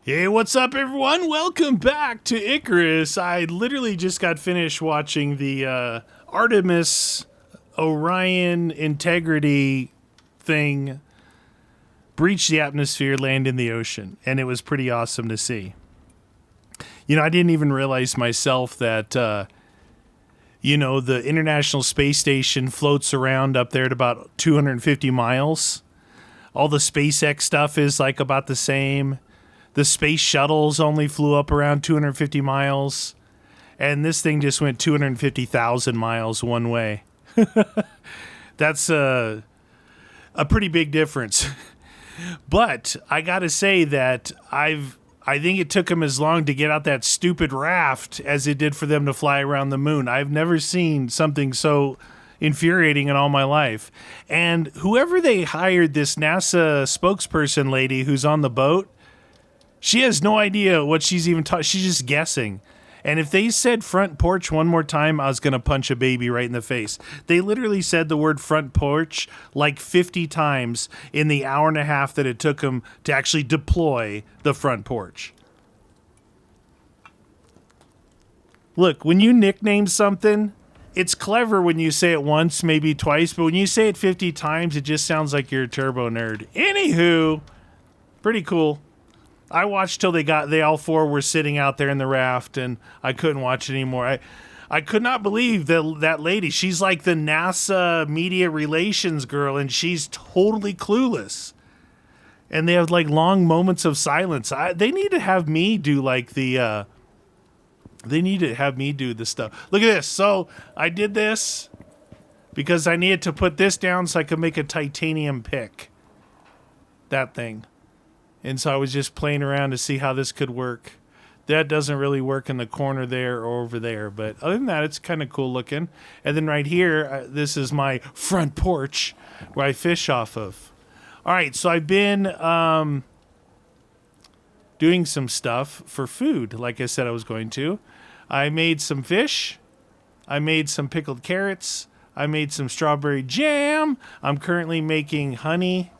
Hey, what's up, everyone? Welcome back to Icarus. I literally just got finished watching the Artemis Orion integrity thing breach the atmosphere, land in the ocean, and it was pretty awesome to see. You know, I didn't even realize myself that, the International Space Station floats around up there at about 250 miles. All the SpaceX stuff is like about the same. The space shuttles only flew up around 250 miles, and this thing just went 250,000 miles one way. That's a pretty big difference. But I got to say that I think it took them as long to get out that stupid raft as it did for them to fly around the moon. I've never seen something so infuriating in all my life. And whoever they hired, this NASA spokesperson lady who's on the boat, she has no idea what she's even taught. She's just guessing. And if they said front porch one more time, I was going to punch a baby right in the face. They literally said the word front porch like 50 times in the hour and a half that it took them to actually deploy the front porch. Look, when you nickname something, it's clever when you say it once, maybe twice, but when you say it 50 times, it just sounds like you're a turbo nerd. Anywho, pretty cool. I watched till they all four were sitting out there in the raft, and I couldn't watch it anymore. I could not believe that lady. She's like the NASA media relations girl, and she's totally clueless. And they have like long moments of silence. They need to have me do like the. They need to have me do the stuff. Look at this. So I did this because I needed to put this down so I could make a titanium pick. That thing. And so I was just playing around to see how this could work. That doesn't really work in the corner there or over there. But other than that, it's kind of cool looking. And then right here, this is my front porch where I fish off of. All right, so I've been doing some stuff for food, like I said I was going to. I made some fish. I made some pickled carrots. I made some strawberry jam. I'm currently making honey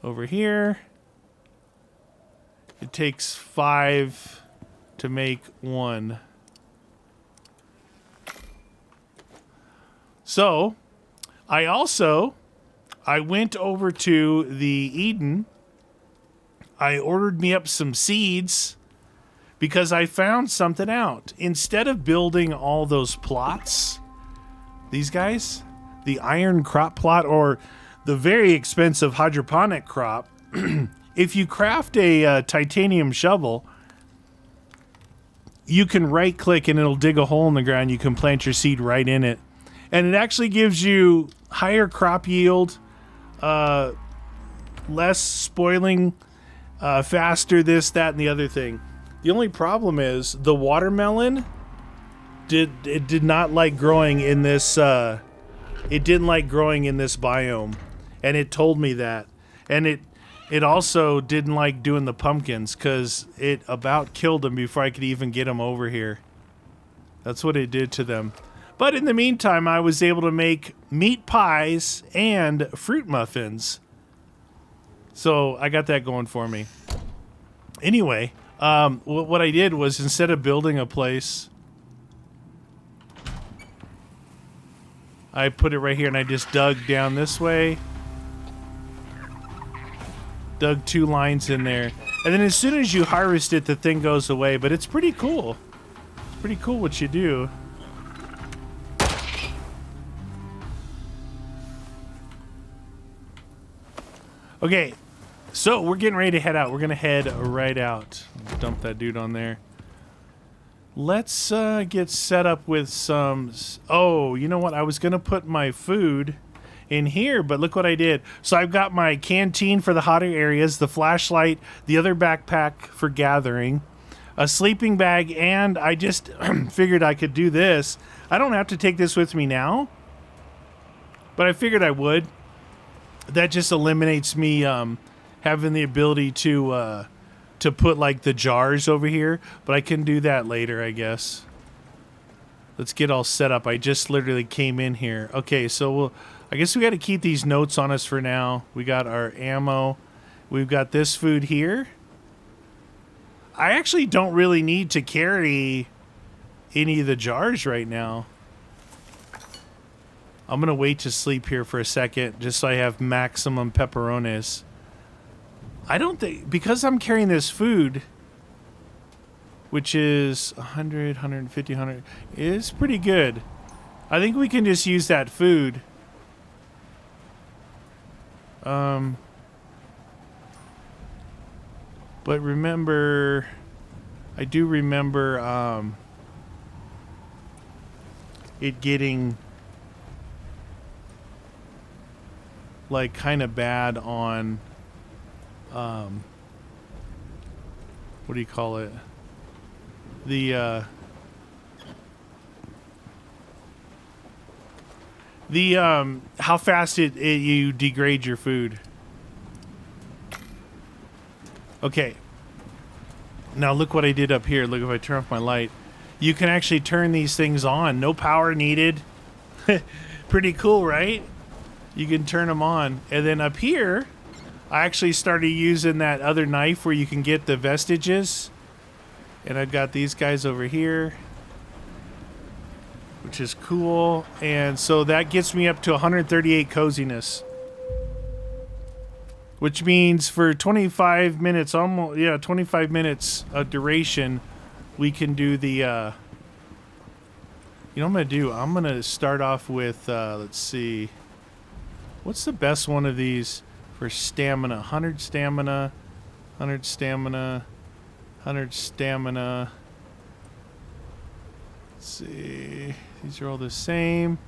over here. It takes 5 to make 1. So, I went over to the Eden. I ordered me up some seeds because I found something out. Instead of building all those plots, these guys, the iron crop plot or the very expensive hydroponic crop, if you craft a titanium shovel, you can right-click and it'll dig a hole in the ground. You can plant your seed right in it. And it actually gives you higher crop yield, less spoiling, faster this, that, and the other thing. The only problem is the watermelon did not like growing in this. It didn't like growing in this biome, and it told me that. And it also didn't like doing the pumpkins because it about killed them before I could even get them over here. That's what it did to them. But in the meantime, I was able to make meat pies and fruit muffins. So I got that going for me. Anyway, what I did was instead of building a place, I put it right here and I just dug down this way. Dug 2 lines in there. And then as soon as you harvest it, the thing goes away. But it's pretty cool. It's pretty cool what you do. Okay, so we're getting ready to head out. We're going to head right out. Dump that dude on there. Let's get set up with some... Oh, you know what? I was going to put my food in here, but look what I did. So I've got my canteen for the hotter areas, the flashlight, the other backpack for gathering, a sleeping bag, and I just figured I could do this. I don't have to take this with me now, but I figured I would. That just eliminates me having the ability to put like the jars over here, but I can do that later, I guess. Let's get all set up. I just literally came in here. Okay, so I guess we got to keep these notes on us for now. We got our ammo. We've got this food here. I actually don't really need to carry any of the jars right now. I'm going to wait to sleep here for a second just so I have maximum pepperonis. I don't think, because I'm carrying this food, which is 100, 150, 100, is pretty good. I think we can just use that food. But remember, I do remember it getting like kind of bad on what do you call it? The how fast you degrade your food. Okay. Now look what I did up here. Look, if I turn off my light, you can actually turn these things on. No power needed. Pretty cool, right? You can turn them on. And then up here, I actually started using that other knife where you can get the vestiges. And I've got these guys over here, which is cool. And so that gets me up to 138 coziness, which means for 25 minutes, almost, yeah, 25 minutes of duration, we can do the, you know what I'm going to do? I'm going to start off with, let's see, what's the best one of these for stamina? 100 stamina, 100 stamina, 100 stamina. Let's see, these are all the same.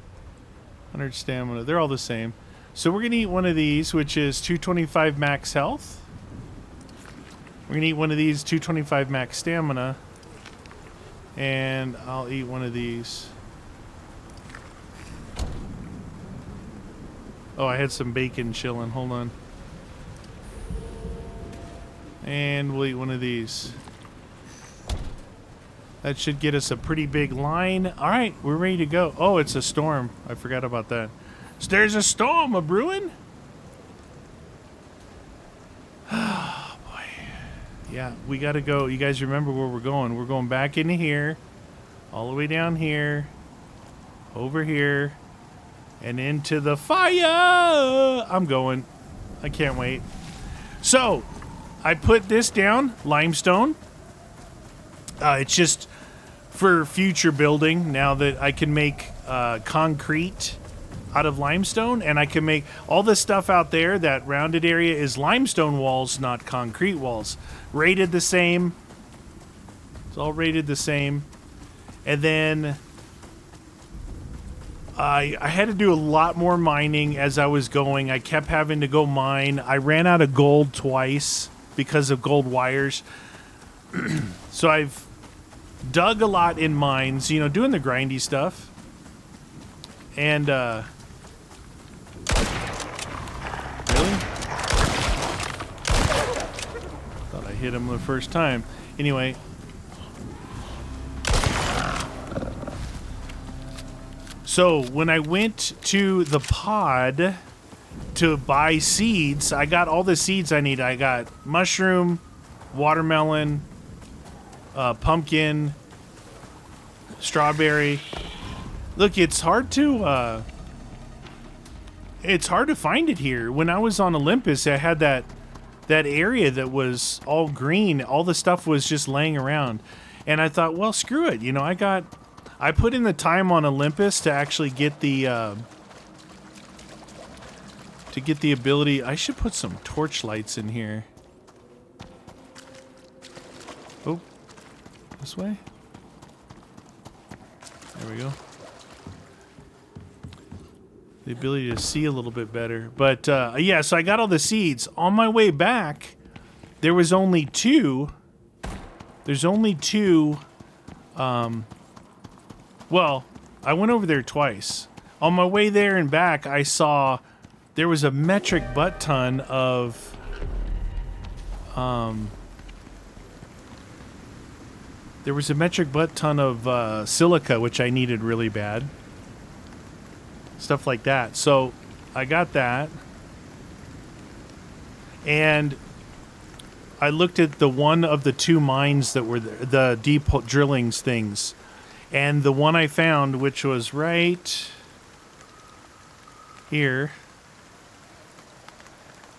100 stamina, they're all the same. So we're going to eat one of these, which is 225 max health. We're going to eat one of these, 225 max stamina. And I'll eat one of these. Oh, I had some bacon chilling. Hold on. And we'll eat one of these. That should get us a pretty big line. All right, we're ready to go. Oh, it's a storm. I forgot about that. So there's a storm a-brewing. Oh, boy. Yeah, we got to go. You guys remember where we're going. We're going back into here, all the way down here, over here, and into the fire. I'm going. I can't wait. So, I put this down, limestone. It's just for future building now that I can make concrete out of limestone, and I can make all the stuff out there. That rounded area is limestone walls, not concrete walls. Rated the same. It's all rated the same. And then I had to do a lot more mining as I was going. I kept having to go mine. I ran out of gold twice because of gold wires. So I've dug a lot in mines, you know, doing the grindy stuff. And, really? Thought I hit him the first time. Anyway. So when I went to the pod to buy seeds, I got all the seeds I need. I got mushroom, watermelon, pumpkin, strawberry. Look, it's hard to find it here. When I was on Olympus, I had that area that was all green. All the stuff was just laying around, and I thought, well, screw it. You know, I put in the time on Olympus to actually get the ability. I should put some torch lights in here. Oh, this way. There we go. The ability to see a little bit better. But, yeah, so I got all the seeds. On my way back, there was only two. There's only two. Well, I went over there twice. On my way there and back, I saw there was a metric butt ton of, there was a metric butt ton of silica, which I needed really bad. Stuff like that. So I got that. And I looked at the one of the two mines that were there, the deep drillings things. And the one I found, which was right here,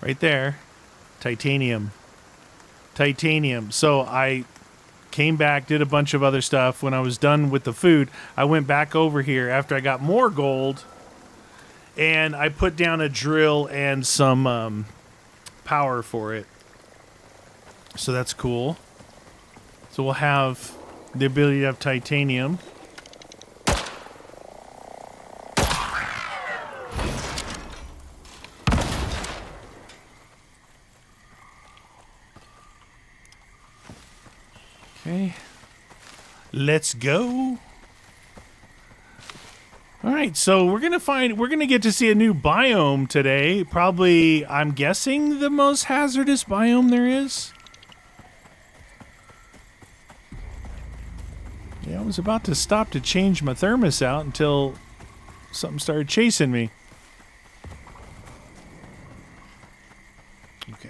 right there, titanium. Titanium. So I came back, did a bunch of other stuff. When I was done with the food, I went back over here after I got more gold, and I put down a drill and some power for it. So that's cool. So we'll have the ability to have titanium. Okay. Let's go. All right, so we're gonna get to see a new biome today. Probably, I'm guessing, the most hazardous biome there is. Yeah, I was about to stop to change my thermos out until something started chasing me. Okay.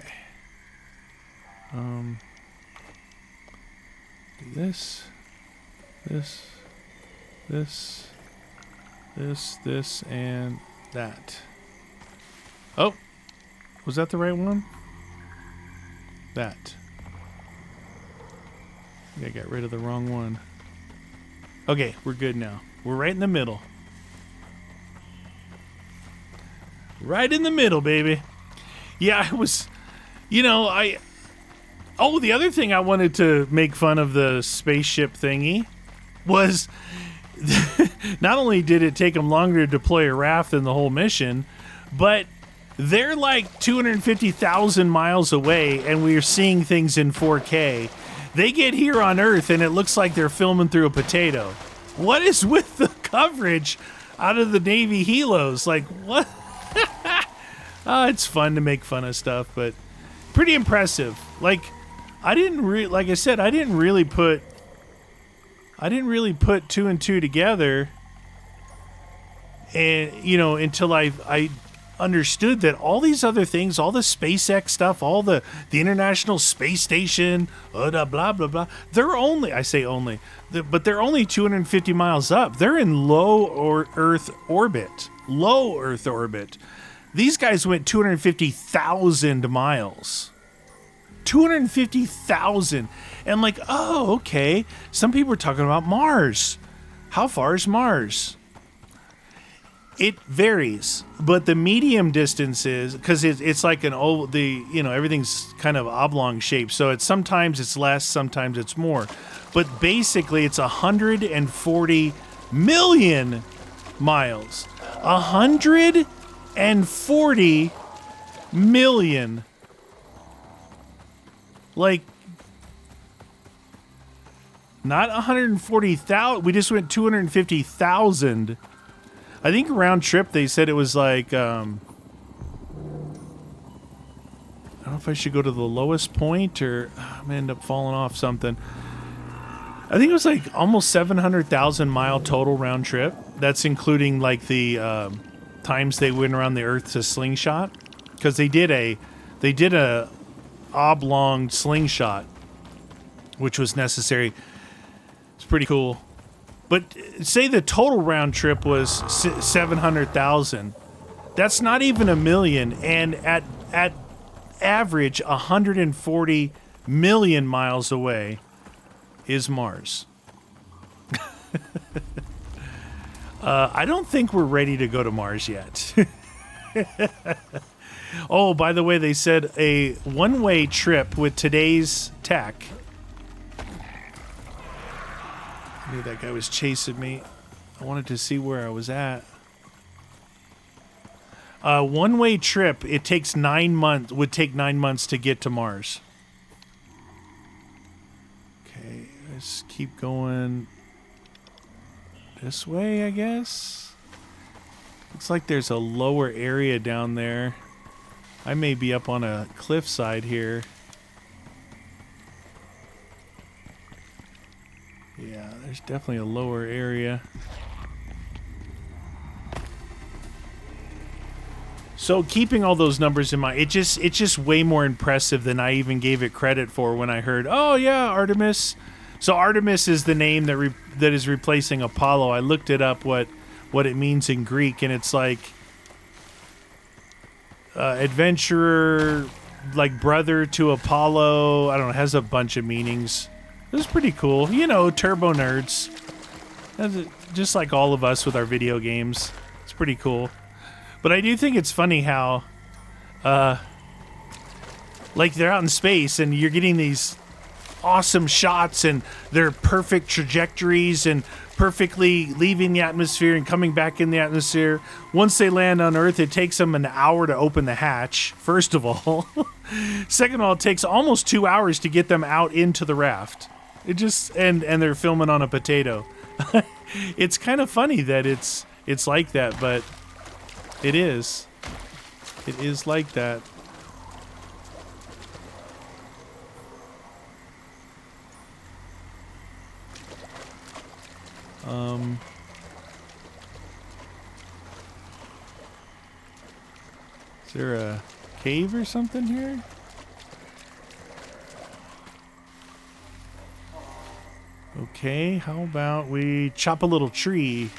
Do this, and that. Oh, was that the right one? That. I think I got rid of the wrong one. Okay, we're good now. We're right in the middle. Right in the middle, baby. Yeah, I was, oh, the other thing I wanted to make fun of the spaceship thingy was not only did it take them longer to deploy a raft than the whole mission, but they're like 250,000 miles away and we're seeing things in 4K. They get here on Earth and it looks like they're filming through a potato. What is with the coverage out of the Navy helos? Like, what? It's fun to make fun of stuff, but pretty impressive. Like, like I said, I didn't really put two and two together, and until I understood that all these other things, all the SpaceX stuff, all the International Space Station, blah blah blah, they're only, I say only, but they're only 250 miles up. They're in low Earth orbit. Low Earth orbit. These guys went 250,000 miles. 250,000. And like, oh, okay. Some people are talking about Mars. How far is Mars? It varies, but the medium distance is, because it's like everything's kind of oblong shape. So sometimes it's less, sometimes it's more. But basically it's 140 million miles. 140 million. Like, not 140,000. We just went 250,000. I think round trip, they said it was like, I don't know if I should go to the lowest point or I'm going to end up falling off something. I think it was like almost 700,000 mile total round trip. That's including like the times they went around the Earth to slingshot. Because they did a oblong slingshot, which was necessary. It's pretty cool. But say the total round trip was 700,000. That's not even a million. And at average, 140 million miles away is Mars. I don't think we're ready to go to Mars yet. Oh, by the way, they said a one-way trip with today's tech. I knew that guy was chasing me. I wanted to see where I was at. One-way trip, it takes 9 months, would take 9 months to get to Mars. Okay, let's keep going this way, I guess. Looks like there's a lower area down there. I may be up on a cliffside here. Yeah, there's definitely a lower area. So keeping all those numbers in mind, it's just way more impressive than I even gave it credit for when I heard, oh yeah, Artemis. So Artemis is the name that is replacing Apollo. I looked it up what it means in Greek, and it's like adventurer, like brother to Apollo. I don't know, it has a bunch of meanings. It was pretty cool. You know, turbo nerds. Just like all of us with our video games. It's pretty cool. But I do think it's funny how, like, they're out in space and you're getting these awesome shots and they're perfect trajectories and perfectly leaving the atmosphere and coming back in the atmosphere. Once they land on Earth, it takes them an hour to open the hatch, first of all. Second of all, it takes almost 2 hours to get them out into the raft. It just, and they're filming on a potato. It's kind of funny that it's like that, but it is. It is like that. Is there a cave or something here? Okay, how about we chop a little tree?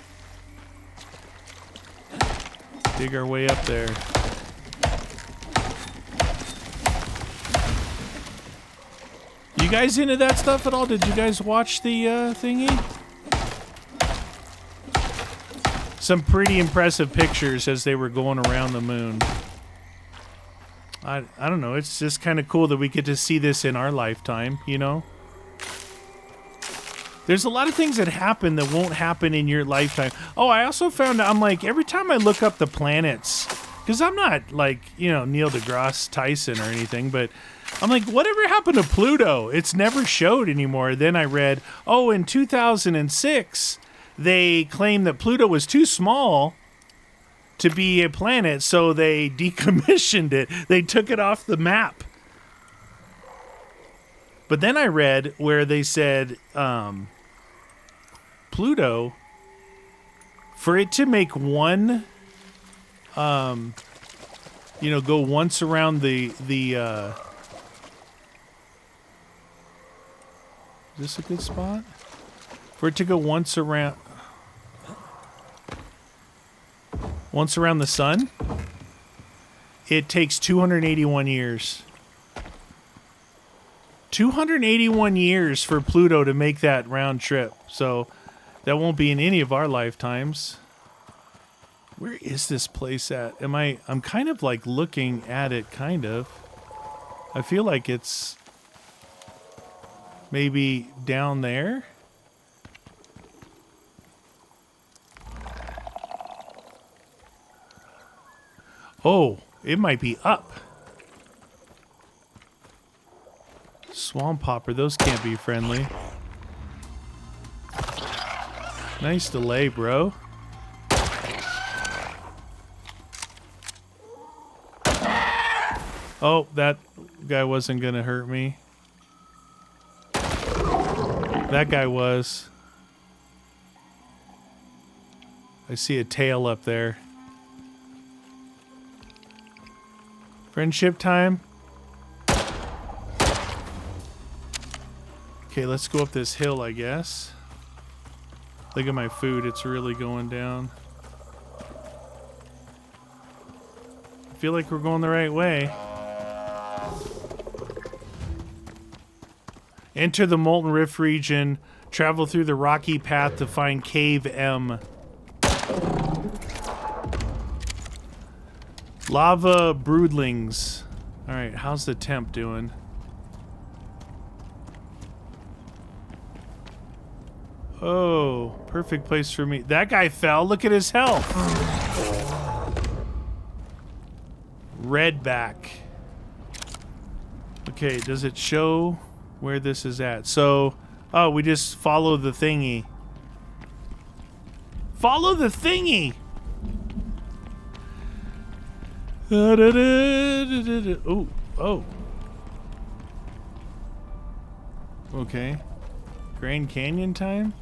Dig our way up there. You guys into that stuff at all? Did you guys watch the thingy? Some pretty impressive pictures as they were going around the moon. I don't know, it's just kind of cool that we get to see this in our lifetime, you know? There's a lot of things that happen that won't happen in your lifetime. Oh, I also found out, I'm like, every time I look up the planets, because I'm not like, you know, Neil deGrasse Tyson or anything, but I'm like, whatever happened to Pluto? It's never showed anymore. Then I read, oh, in 2006, they claimed that Pluto was too small to be a planet, so they decommissioned it. They took it off the map. But then I read where they said, Pluto, for it to make one, you know, go once around the is this a good spot? For it to go once around the sun, it takes 281 years. 281 years for Pluto to make that round trip. So that won't be in any of our lifetimes. Where is this place at? I'm kind of like looking at it, kind of. I feel like it's maybe down there. Oh, it might be up. Swamp hopper, those can't be friendly. Nice delay, bro. Oh, that guy wasn't gonna hurt me. That guy was. I see a tail up there. Friendship time. Okay, let's go up this hill, I guess. Look at my food, it's really going down. I feel like we're going the right way. Enter the Molten Rift region. Travel through the rocky path to find Cave M. Lava broodlings. Alright, how's the temp doing? Oh, perfect place for me. That guy fell. Look at his health. Redback. Okay, does it show where this is at? So, oh, we just follow the thingy. Follow the thingy! Oh, oh. Okay. Grand Canyon time?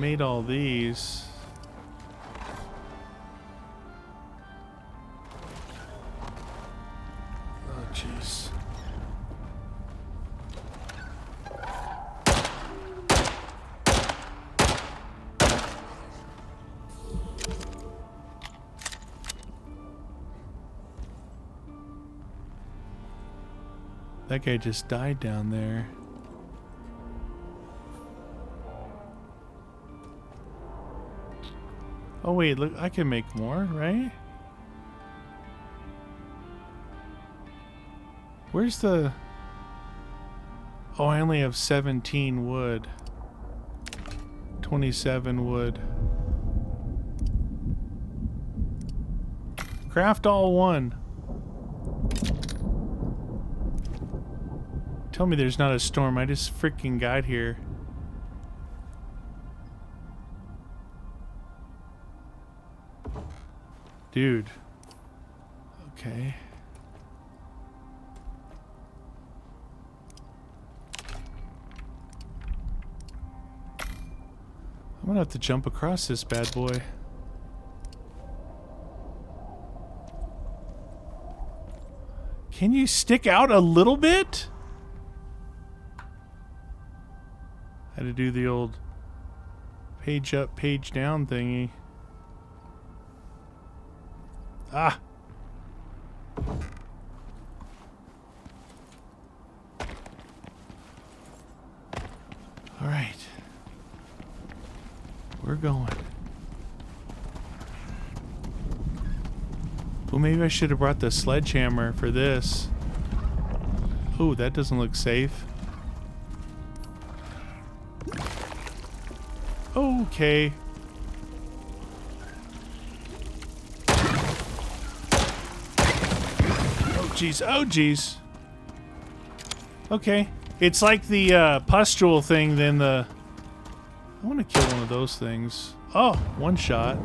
made all these. Oh, jeez. That guy just died down there. Oh wait, look, I can make more, right? Where's the... Oh, I only have 17 wood. 27 wood. Craft all one. Tell me there's not a storm. I just freaking got here. Dude. Okay. I'm gonna have to jump across this bad boy. Can you stick out a little bit? Had to do the old page up, page down thingy. Ah! Alright. We're going. Well, maybe I should have brought the sledgehammer for this. Oh, that doesn't look safe. Okay. Oh, jeez. Oh, jeez. Okay. It's like the pustule thing, then the... I want to kill one of those things. Oh, one shot.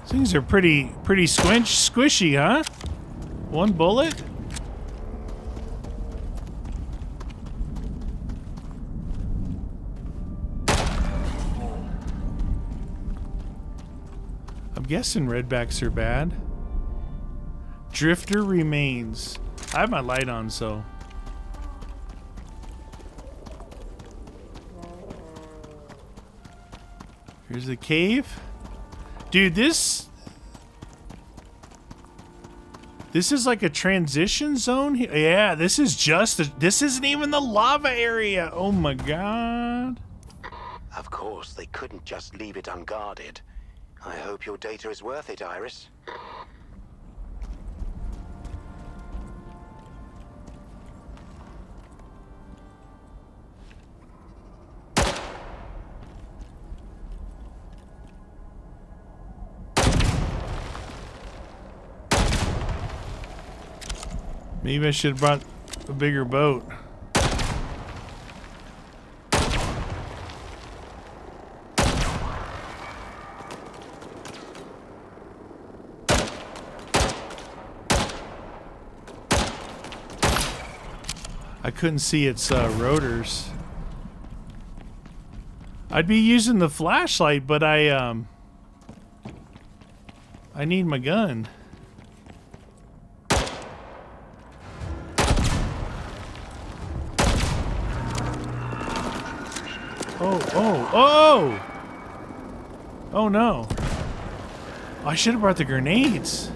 Things are pretty squishy, huh? One bullet? I'm guessing redbacks are bad. Drifter remains. I have my light on, so. Here's the cave. Dude, this is like a transition zone here. Yeah, this is just this isn't even the lava area. Oh my god. Of course, they couldn't just leave it unguarded. I hope your data is worth it, Iris. Maybe I should have brought a bigger boat. I couldn't see its rotors. I'd be using the flashlight, but I need my gun. Oh! Oh no. I should have brought the grenades.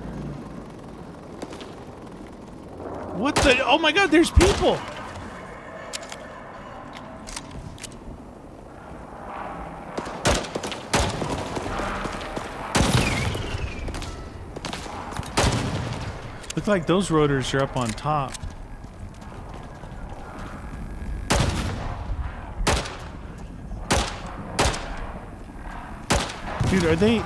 What the? Oh my god, there's people! Look like those rotors are up on top. Dude, are they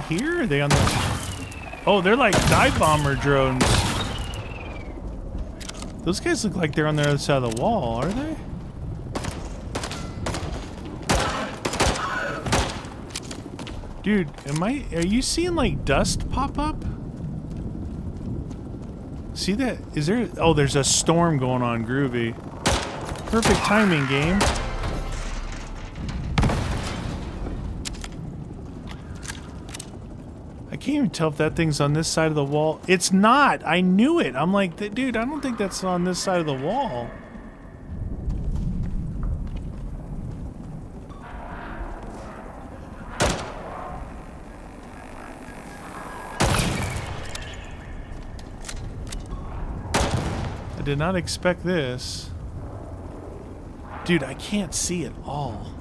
here? Are they on the... Oh, they're like dive bomber drones. Those guys look like they're on the other side of the wall, are they? Dude, are you seeing like dust pop up? see that? Is there... Oh, there's a storm going on. Groovy. Perfect timing, game. I can't even tell if that thing's on this side of the wall. It's not! I knew it! I'm like, dude, I don't think that's on this side of the wall. I did not expect this. Dude, I can't see at all.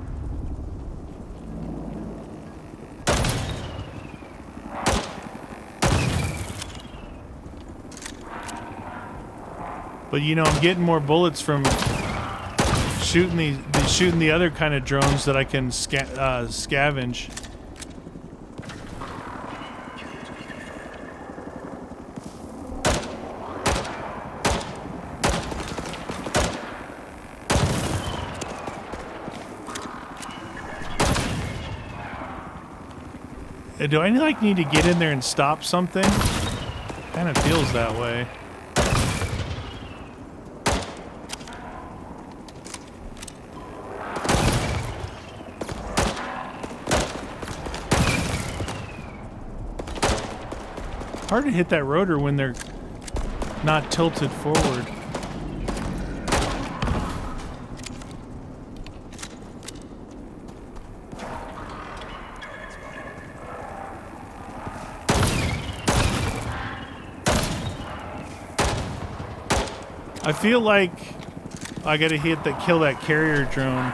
But you know, I'm getting more bullets from shooting the other kind of drones that I can scavenge. Do I like need to get in there and stop something? Kind of feels that way. Hard to hit that rotor when they're not tilted forward. I feel like I gotta kill that carrier drone.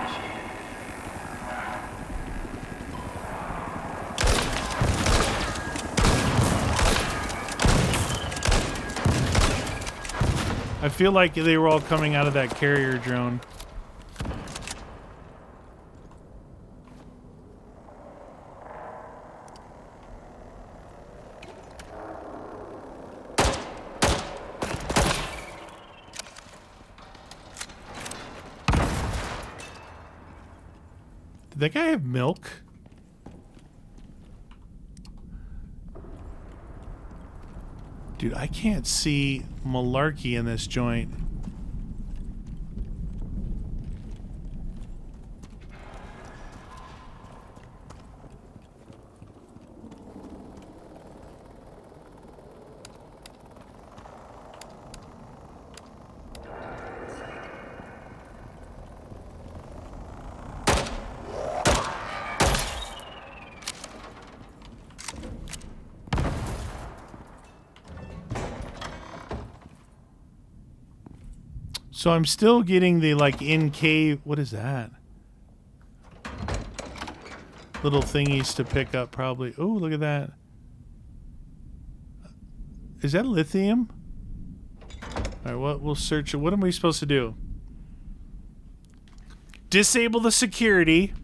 I feel like they were all coming out of that carrier drone. Did that guy have milk? Dude, I can't see malarkey in this joint. So I'm still getting the like in cave. What is that? Little thingies to pick up probably. Oh, look at that. Is that lithium? All right, what we'll search. What am we supposed to do? Disable the security.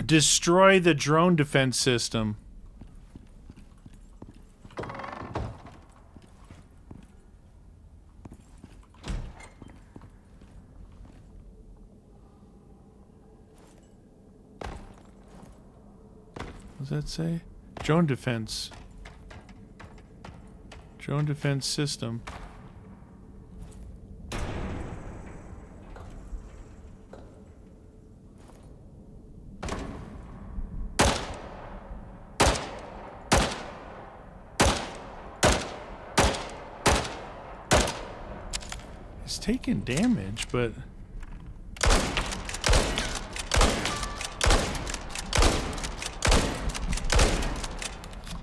Destroy the drone defense system. What does that say? Drone defense. Drone defense system. It's taking damage, but...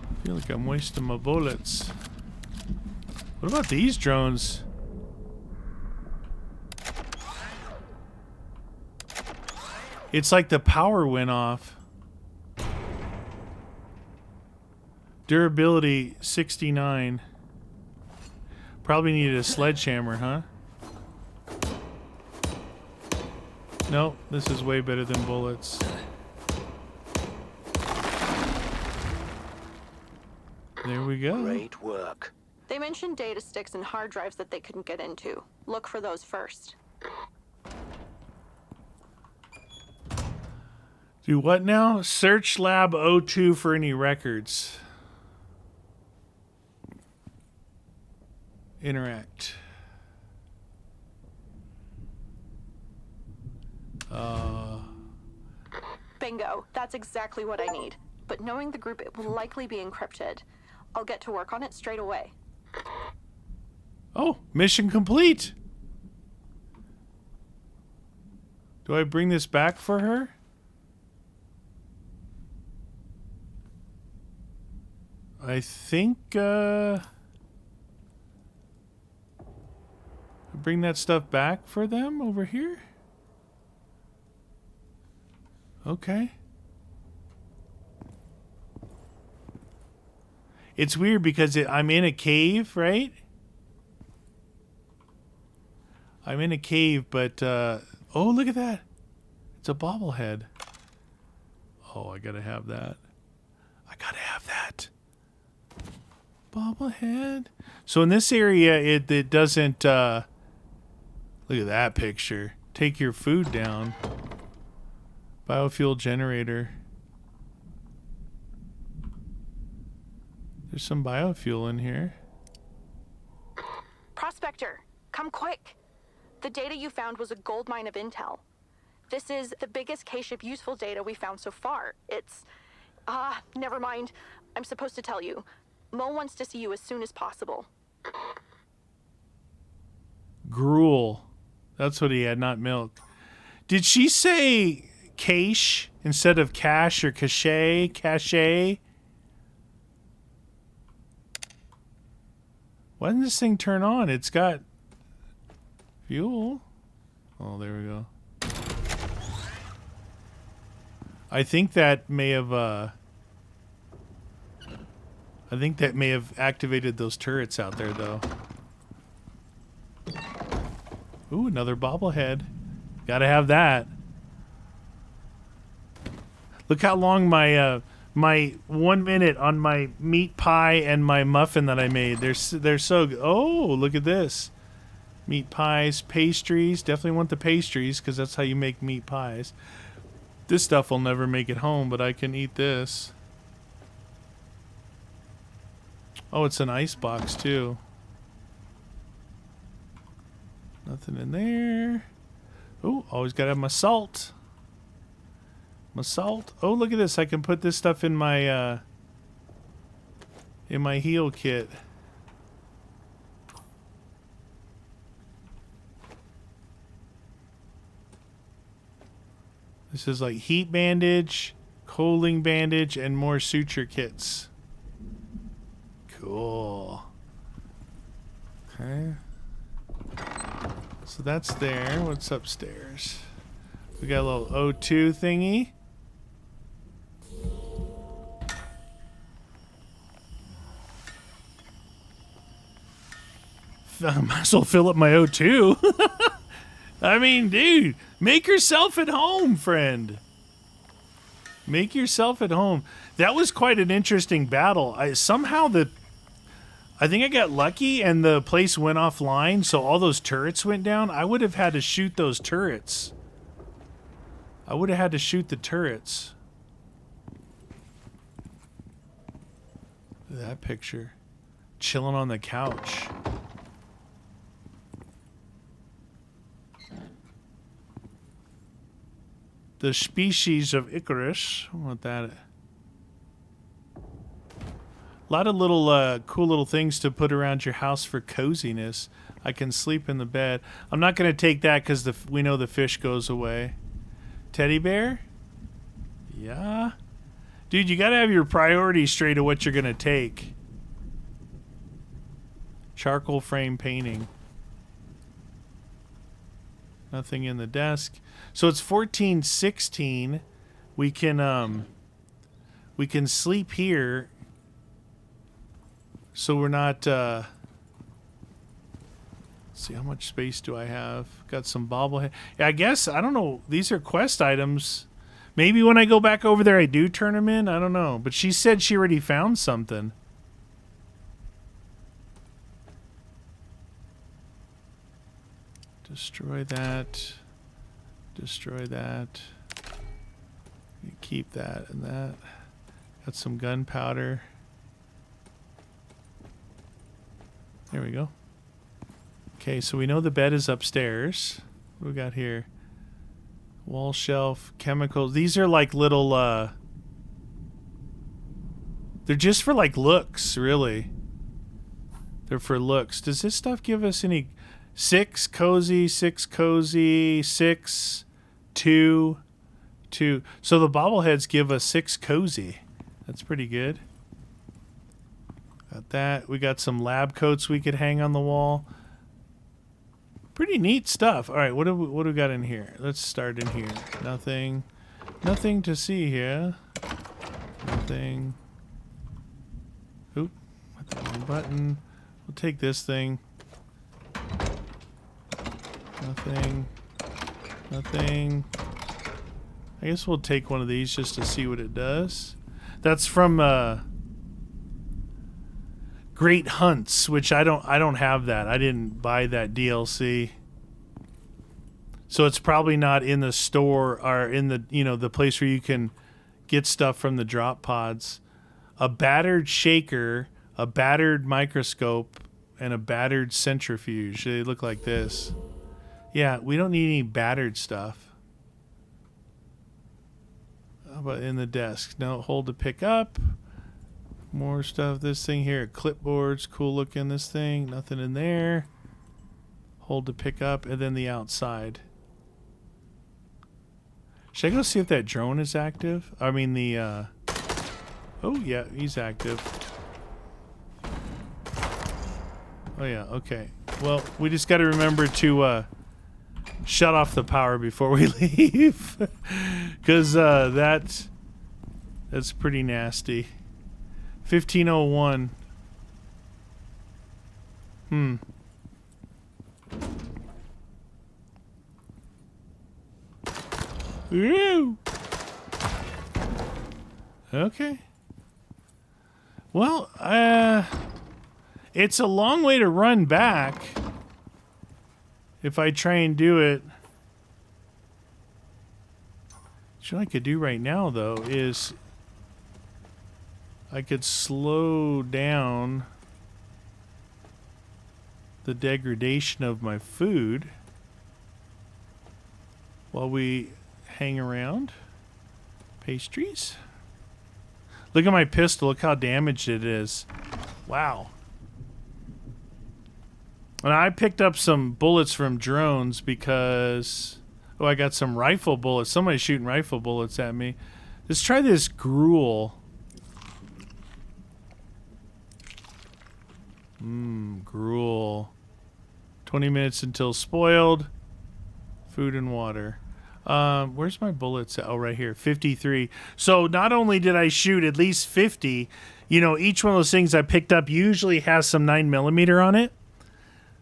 I feel like I'm wasting my bullets. What about these drones? It's like the power went off. Durability 69. Probably needed a sledgehammer, huh? Nope, this is way better than bullets. There we go. Great work. They mentioned data sticks and hard drives that they couldn't get into. Look for those first. Do what now? Search Lab O2 for any records. Interact. Bingo. That's exactly what I need. But knowing the group, it will likely be encrypted. I'll get to work on it straight away. Oh, mission complete. Do I bring this back for her? I think, bring that stuff back for them over here? Okay. It's weird because I'm in a cave, right? I'm in a cave, but, oh, look at that. It's a bobblehead. Oh, I gotta have that. I gotta have that. Bobblehead. So in this area, it doesn't, look at that picture. Take your food down. Biofuel generator. There's some biofuel in here. Prospector, come quick. The data you found was a goldmine of intel. This is the biggest cache of useful data we found so far. It's... never mind. I'm supposed to tell you. Mo wants to see you as soon as possible. Gruel. That's what he had, not milk. Did she say cache instead of cache or cache? Cache? Why didn't this thing turn on? It's got fuel. Oh, there we go. I think that may have activated those turrets out there, though. Ooh, another bobblehead. Gotta have that. Look how long my my 1 minute on my meat pie and my muffin that I made. They're so good. Oh, look at this. Meat pies, pastries. Definitely want the pastries because that's how you make meat pies. This stuff will never make it home, but I can eat this. Oh, it's an ice box too. Nothing in there. Oh, always gotta have my salt. My salt. Oh, look at this. I can put this stuff in my heal kit. This is like heat bandage, cooling bandage, and more suture kits. Cool. Okay. So that's there. What's upstairs? We got a little O2 thingy. I might as well fill up my O2. I mean, dude, make yourself at home, friend. Make yourself at home. That was quite an interesting battle. I think I got lucky and the place went offline, so all those turrets went down. I would have had to shoot those turrets. I would have had to shoot the turrets. Look at that picture. Chilling on the couch. The species of Icarus. I want that. A lot of little cool little things to put around your house for coziness. I can sleep in the bed. I'm not going to take that because we know the fish goes away. Teddy bear? Yeah. Dude, you got to have your priorities straight of what you're going to take. Charcoal frame painting. Nothing in the desk. So it's 14:16. We can sleep here. So we're not let's see, how much space do I have? Got some bobblehead. Yeah, I guess, I don't know. These are quest items. Maybe when I go back over there I do turn them in. I don't know. But she said she already found something. Destroy that. Destroy that. You keep that and that. Got some gunpowder. There we go. Okay, so we know the bed is upstairs. What we got here? Wall shelf, chemicals. These are like little, they're just for like looks, really. They're for looks. Does this stuff give us any? 6 cozy, 6 cozy, 6, 2, 2. So the bobbleheads give us 6 cozy. That's pretty good. Got that. We got some lab coats we could hang on the wall. Pretty neat stuff. All right, what do we got in here? Let's start in here. Nothing to see here. Nothing. Oop, hit the wrong button. We'll take this thing. Nothing. I guess we'll take one of these just to see what it does. That's from Great Hunts, which I don't have that. I didn't buy that DLC. So it's probably not in the store or in the, the place where you can get stuff from the drop pods. A battered shaker, a battered microscope, and a battered centrifuge. They look like this. Yeah, we don't need any battered stuff. How about in the desk? No, hold to pick up. More stuff. This thing here, clipboards, cool looking. This thing, nothing in there. Hold to pick up, and then the outside. Should I go see if that drone is active? I mean the, oh yeah, he's active. Oh yeah, okay. Well, we just got to remember to shut off the power before we leave, because that's pretty nasty. 1501. Woo! Okay. Well, it's a long way to run back. If I try and do it. What I could do right now, though, is I could slow down the degradation of my food while we hang around. Pastries. Look at my pistol. Look how damaged it is. Wow. And I picked up some bullets from drones because... Oh, I got some rifle bullets. Somebody's shooting rifle bullets at me. Let's try this gruel. Gruel. 20 minutes until spoiled. Food and water. Where's my bullets? Oh, right here. 53. So not only did I shoot at least 50, each one of those things I picked up usually has some 9mm on it,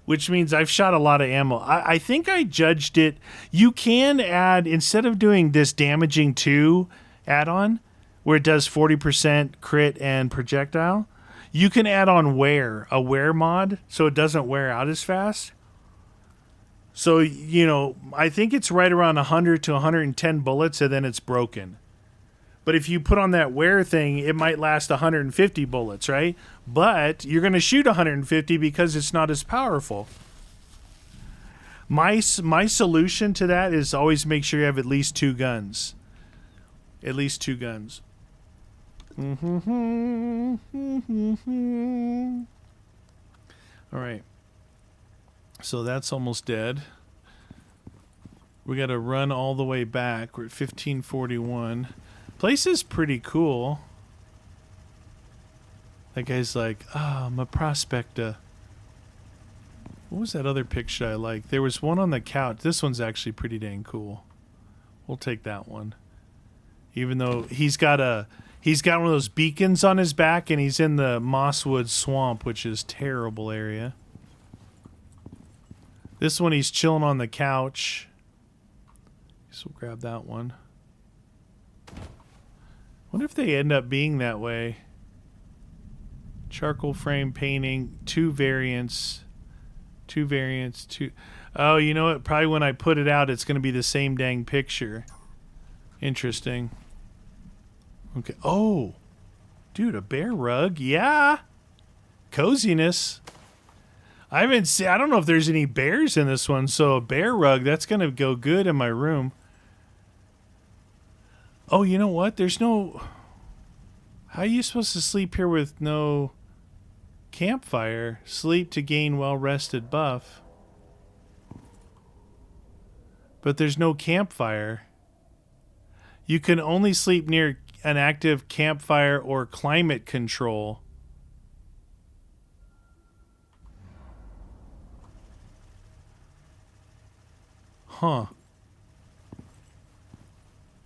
which means I've shot a lot of ammo. I think I judged it. You can add, instead of doing this damaging 2 add-on, where it does 40% crit and projectile, you can add on wear, a wear mod, so it doesn't wear out as fast. So, I think it's right around 100 to 110 bullets, and then it's broken. But if you put on that wear thing, it might last 150 bullets, right? But you're going to shoot 150 because it's not as powerful. My solution to that is always make sure you have at least 2 guns. At least 2 guns. All right. So that's almost dead. We got to run all the way back. We're at 1541. Place is pretty cool. That guy's like, I'm a prospector. What was that other picture I liked? There was one on the couch. This one's actually pretty dang cool. We'll take that one. Even though he's got one of those beacons on his back, and he's in the Mosswood Swamp, which is terrible area. This one, he's chilling on the couch. So we'll grab that one. Wonder if they end up being that way. Charcoal frame painting, 2 variants. 2 variants, 2. Oh, you know what? Probably when I put it out, it's going to be the same dang picture. Interesting. Okay. Oh, dude, a bear rug. Yeah. Coziness. I don't know if there's any bears in this one, so a bear rug, that's going to go good in my room. Oh, you know what? There's no... How are you supposed to sleep here with no campfire? Sleep to gain well-rested buff. But there's no campfire. You can only sleep near an active campfire or climate control. Huh.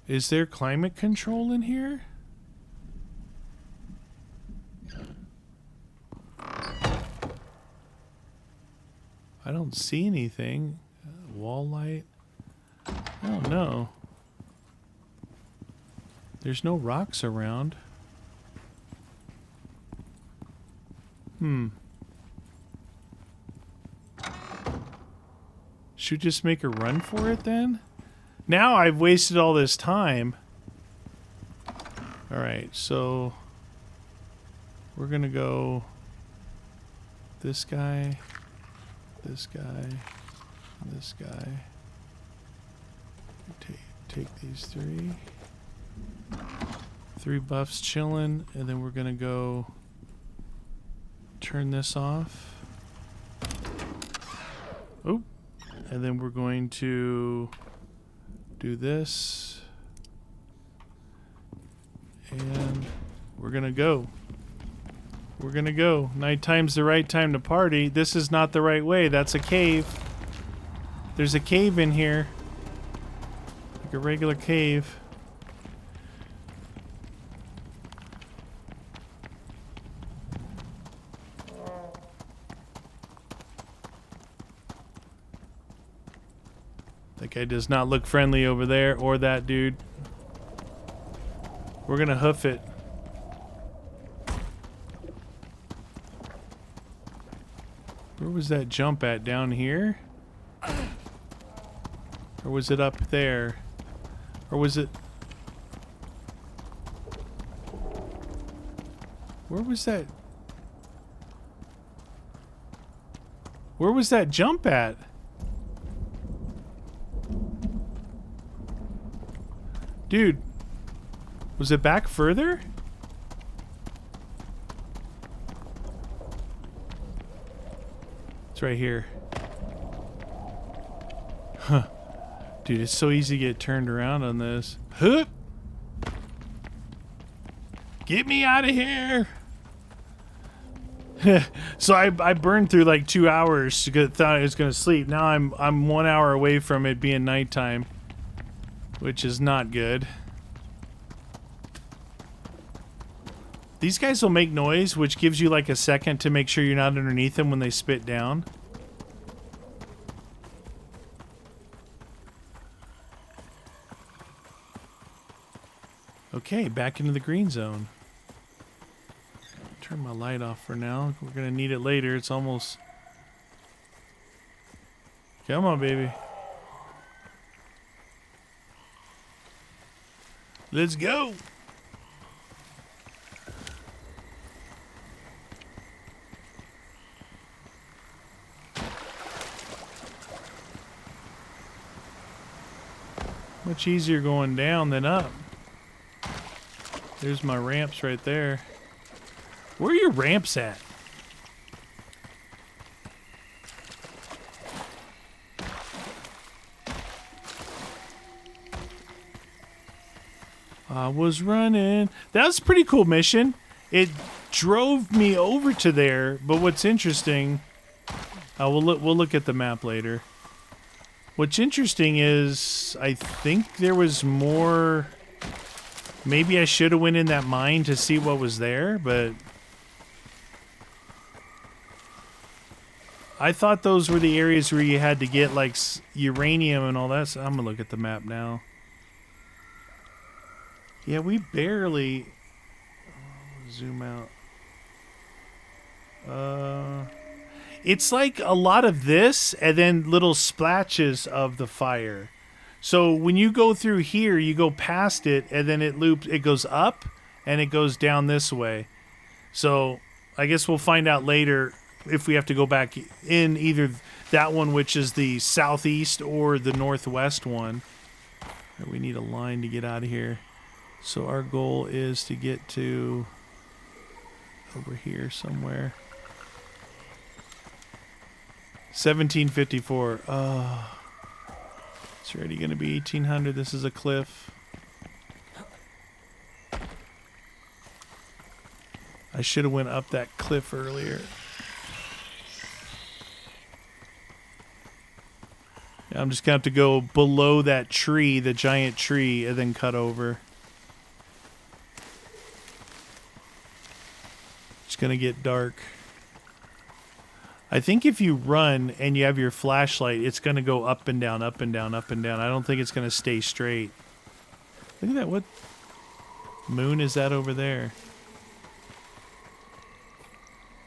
Is there climate control in here? I don't see anything. Wall light. Oh no. There's no rocks around. Should we just make a run for it then? Now I've wasted all this time. Alright, so we're gonna go this guy, this guy, this guy. Take these three. 3 buffs chilling, and then we're gonna go turn this off. Oh, and then we're going to do this, and we're gonna go. We're gonna go. Nighttime's the right time to party. This is not the right way. That's a cave. There's a cave in here. Like a regular cave. That guy does not look friendly over there, or that dude. We're gonna hoof it. Where was that jump at? Down here? Or was it up there? Or was it... Where was that? Where was that jump at? Dude, was it back further? It's right here. Huh. Dude, it's so easy to get turned around on this. Huh! Get me out of here! So I burned through like 2 hours to thought I was gonna sleep. Now I'm 1 hour away from it being nighttime, which is not good. These guys will make noise, which gives you like a second to make sure you're not underneath them when they spit down. Okay, back into the green zone. Turn my light off for now. We're gonna need it later. It's almost... Come on, baby. Let's go. Much easier going down than up. There's my ramps right there. Where are your ramps at? I was running. That was a pretty cool mission. It drove me over to there, but what's interesting... we'll look at the map later. What's interesting is I think there was more... Maybe I should have went in that mine to see what was there, but... I thought those were the areas where you had to get like uranium and all that. So I'm gonna look at the map now. Yeah, we barely... zoom out. It's like a lot of this and then little splashes of the fire. So when you go through here, you go past it and then it loops, it goes up and it goes down this way. So I guess we'll find out later if we have to go back in either that one, which is the southeast, or the northwest one. We need a line to get out of here. So our goal is to get to over here somewhere. 1754. Oh, it's already going to be 1800. This is a cliff. I should have went up that cliff earlier. Yeah, I'm just going to have to go below that tree, the giant tree, and then cut over. It's going to get dark. I think if you run and you have your flashlight, it's going to go up and down, up and down, up and down. I don't think it's going to stay straight. Look at that. What moon is that over there?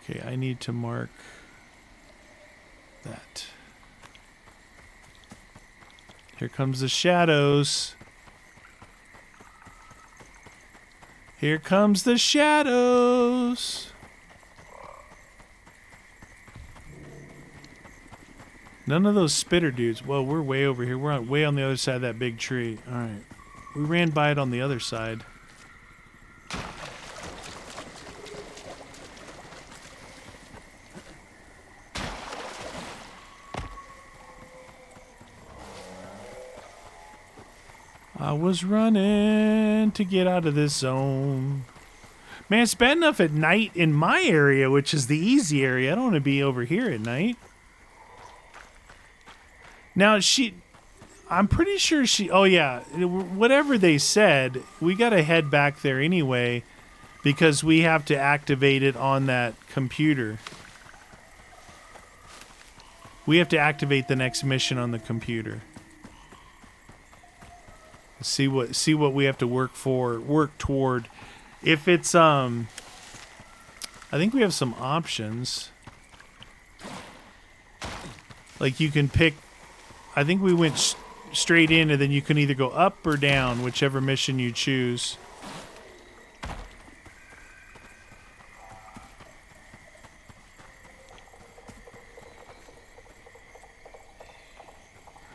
Okay, I need to mark that. Here comes the shadows. Here comes the shadows. None of those spitter dudes. Well, we're way over here. We're way on the other side of that big tree. All right. We ran by it on the other side. I was running to get out of this zone. Man, it's bad enough at night in my area, which is the easy area. I don't want to be over here at night. Now, I'm pretty sure oh yeah, whatever they said, we got to head back there anyway because we have to activate it on that computer. We have to activate the next mission on the computer. See what we have to work toward. If it's I think we have some options. Like you can pick. I think we went straight in, and then you can either go up or down, whichever mission you choose.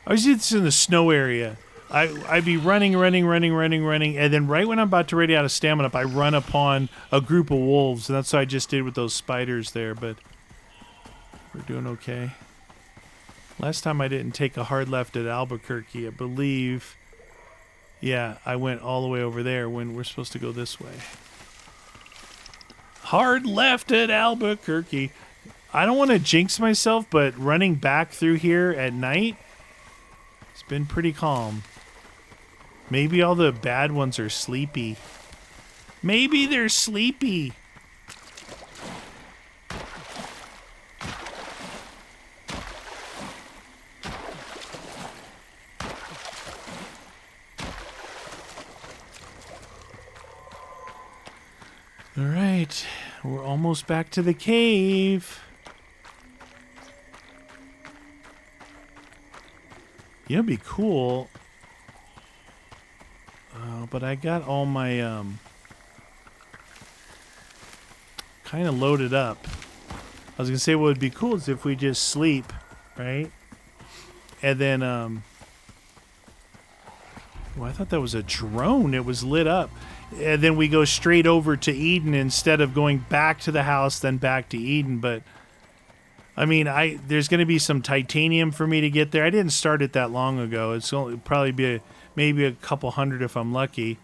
I was just in the snow area. I'd be running, and then right when I'm about to ready out of stamina up, I run upon a group of wolves, and that's what I just did with those spiders there, but we're doing okay. Last time I didn't take a hard left at Albuquerque, I believe. Yeah, I went all the way over there when we're supposed to go this way. Hard left at Albuquerque. I don't want to jinx myself, but running back through here at night, it's been pretty calm. Maybe all the bad ones are sleepy. Maybe they're sleepy. All right, we're almost back to the cave. You know, it'd be cool. But I got all my kind of loaded up. I was gonna say what would be cool is if we just sleep, right? And then oh, I thought that was a drone. It was lit up. And then we go straight over to Eden instead of going back to the house, then back to Eden. But I mean, there's going to be some titanium for me to get there. I didn't start it that long ago. It's only probably be maybe a couple hundred if I'm lucky.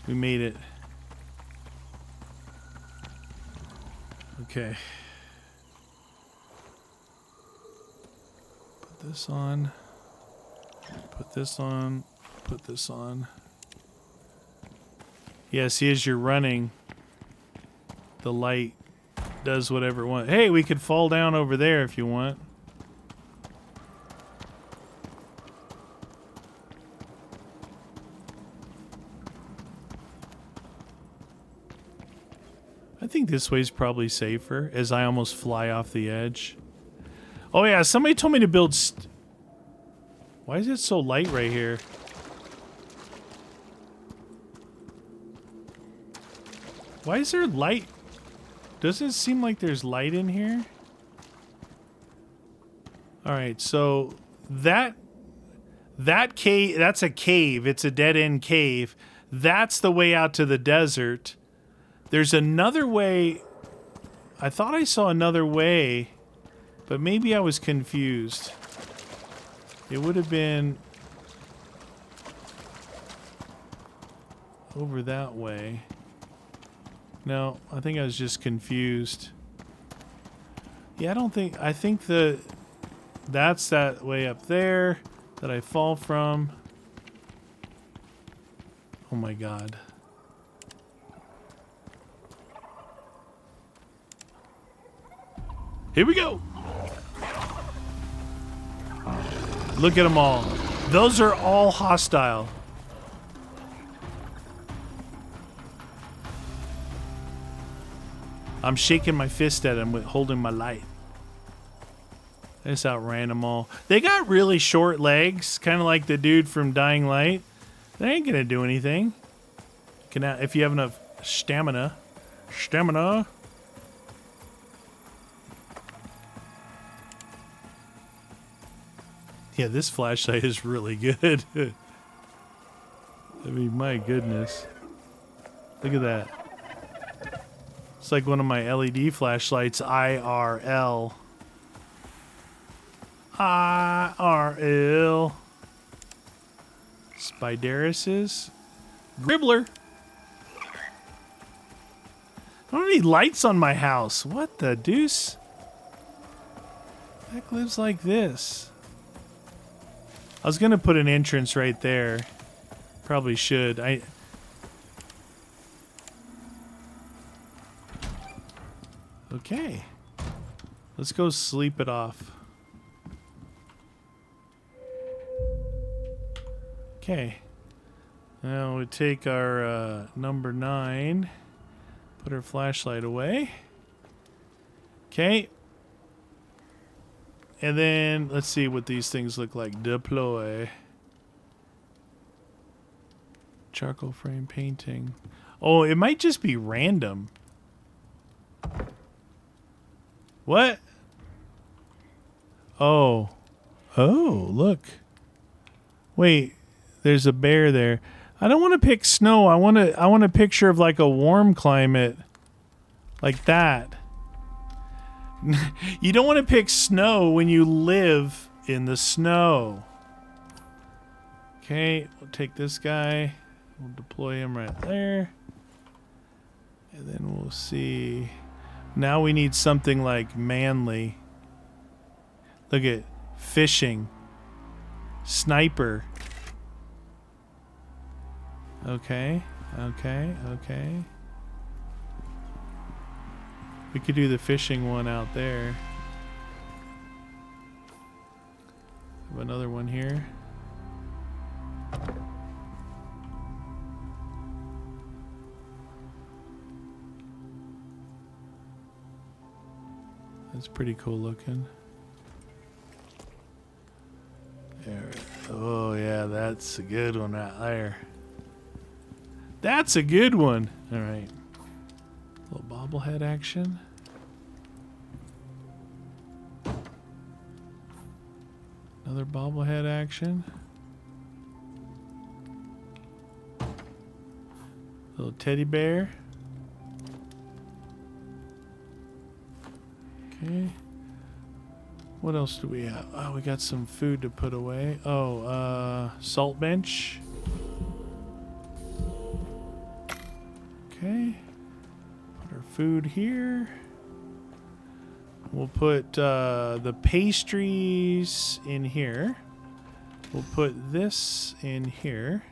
We made it. Okay. Put this on. Put this on. Put this on. Yeah, see, as you're running, the light does whatever it wants. Hey, we could fall down over there if you want. I think this way's probably safer, as I almost fly off the edge. Oh yeah, somebody told me to build... Why is it so light right here? Why is there light? Doesn't it seem like there's light in here? Alright, so that cave, that's a cave. It's a dead-end cave. That's the way out to the desert. There's another way. I thought I saw another way, but maybe I was confused. It would have been over that way. No, I think I was just confused. Yeah, I think that's that way up there that I fall from. Oh my god. Here we go. Look at them all. Those are all hostile. I'm shaking my fist at them with holding my light. I just outran them all. They got really short legs, kind of like the dude from Dying Light. They ain't gonna do anything. If you have enough stamina. Stamina. Yeah, this flashlight is really good. I mean, my goodness. Look at that. It's like one of my LED flashlights, IRL. IRL. Spideruses. Gribbler. I don't need lights on my house. What the deuce? Heck lives like this. I was gonna put an entrance right there. Probably should. Okay. Let's go sleep it off. Okay. Now we take our number 9. Put our flashlight away. Okay. And then let's see what these things look like. Deploy. Charcoal frame painting. Oh, it might just be random. What? Oh. Oh, look. Wait, there's a bear there. I don't want to pick snow. I want a picture of like a warm climate. Like that. You don't want to pick snow when you live in the snow. Okay, we'll take this guy. We'll deploy him right there. And then we'll see. Now we need something like manly. Look at fishing. Sniper. Okay, okay, okay. We could do the fishing one out there. Have another one here. That's pretty cool looking. There. Oh yeah, that's a good one right there. That's a good one. All right. Little bobblehead action. Another bobblehead action. Little teddy bear. Okay. What else do we have? Oh, we got some food to put away. Oh, salt bench. Okay. Put our food here. We'll put the pastries in here. We'll put this in here.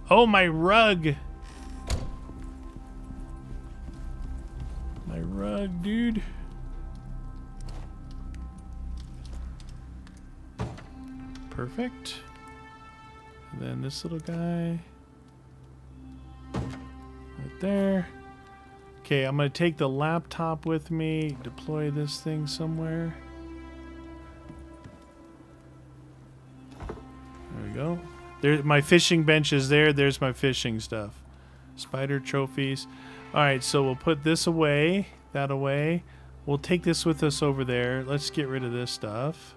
Oh, my rug. My rug, dude. Perfect. And then this little guy. Right there. Okay, I'm going to take the laptop with me, deploy this thing somewhere. There, my fishing bench is there. There's my fishing stuff. Spider trophies. All right, so we'll put this away, that away. We'll take this with us over there. Let's get rid of this stuff.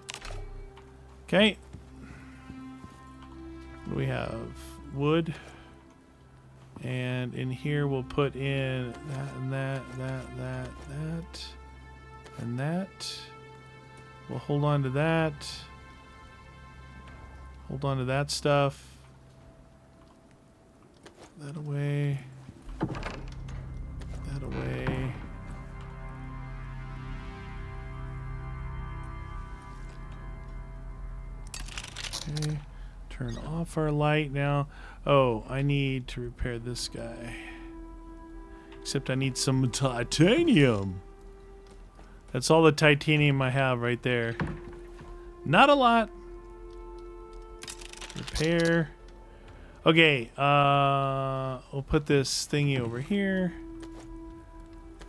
Okay. What do we have? Wood. And in here we'll put in that and that, that, and that. We'll hold on to that. Hold on to that stuff. That away. That away. Okay. Turn off our light now. Oh, I need to repair this guy. Except I need some titanium. That's all the titanium I have right there. Not a lot. Repair. Okay, we'll put this thingy over here.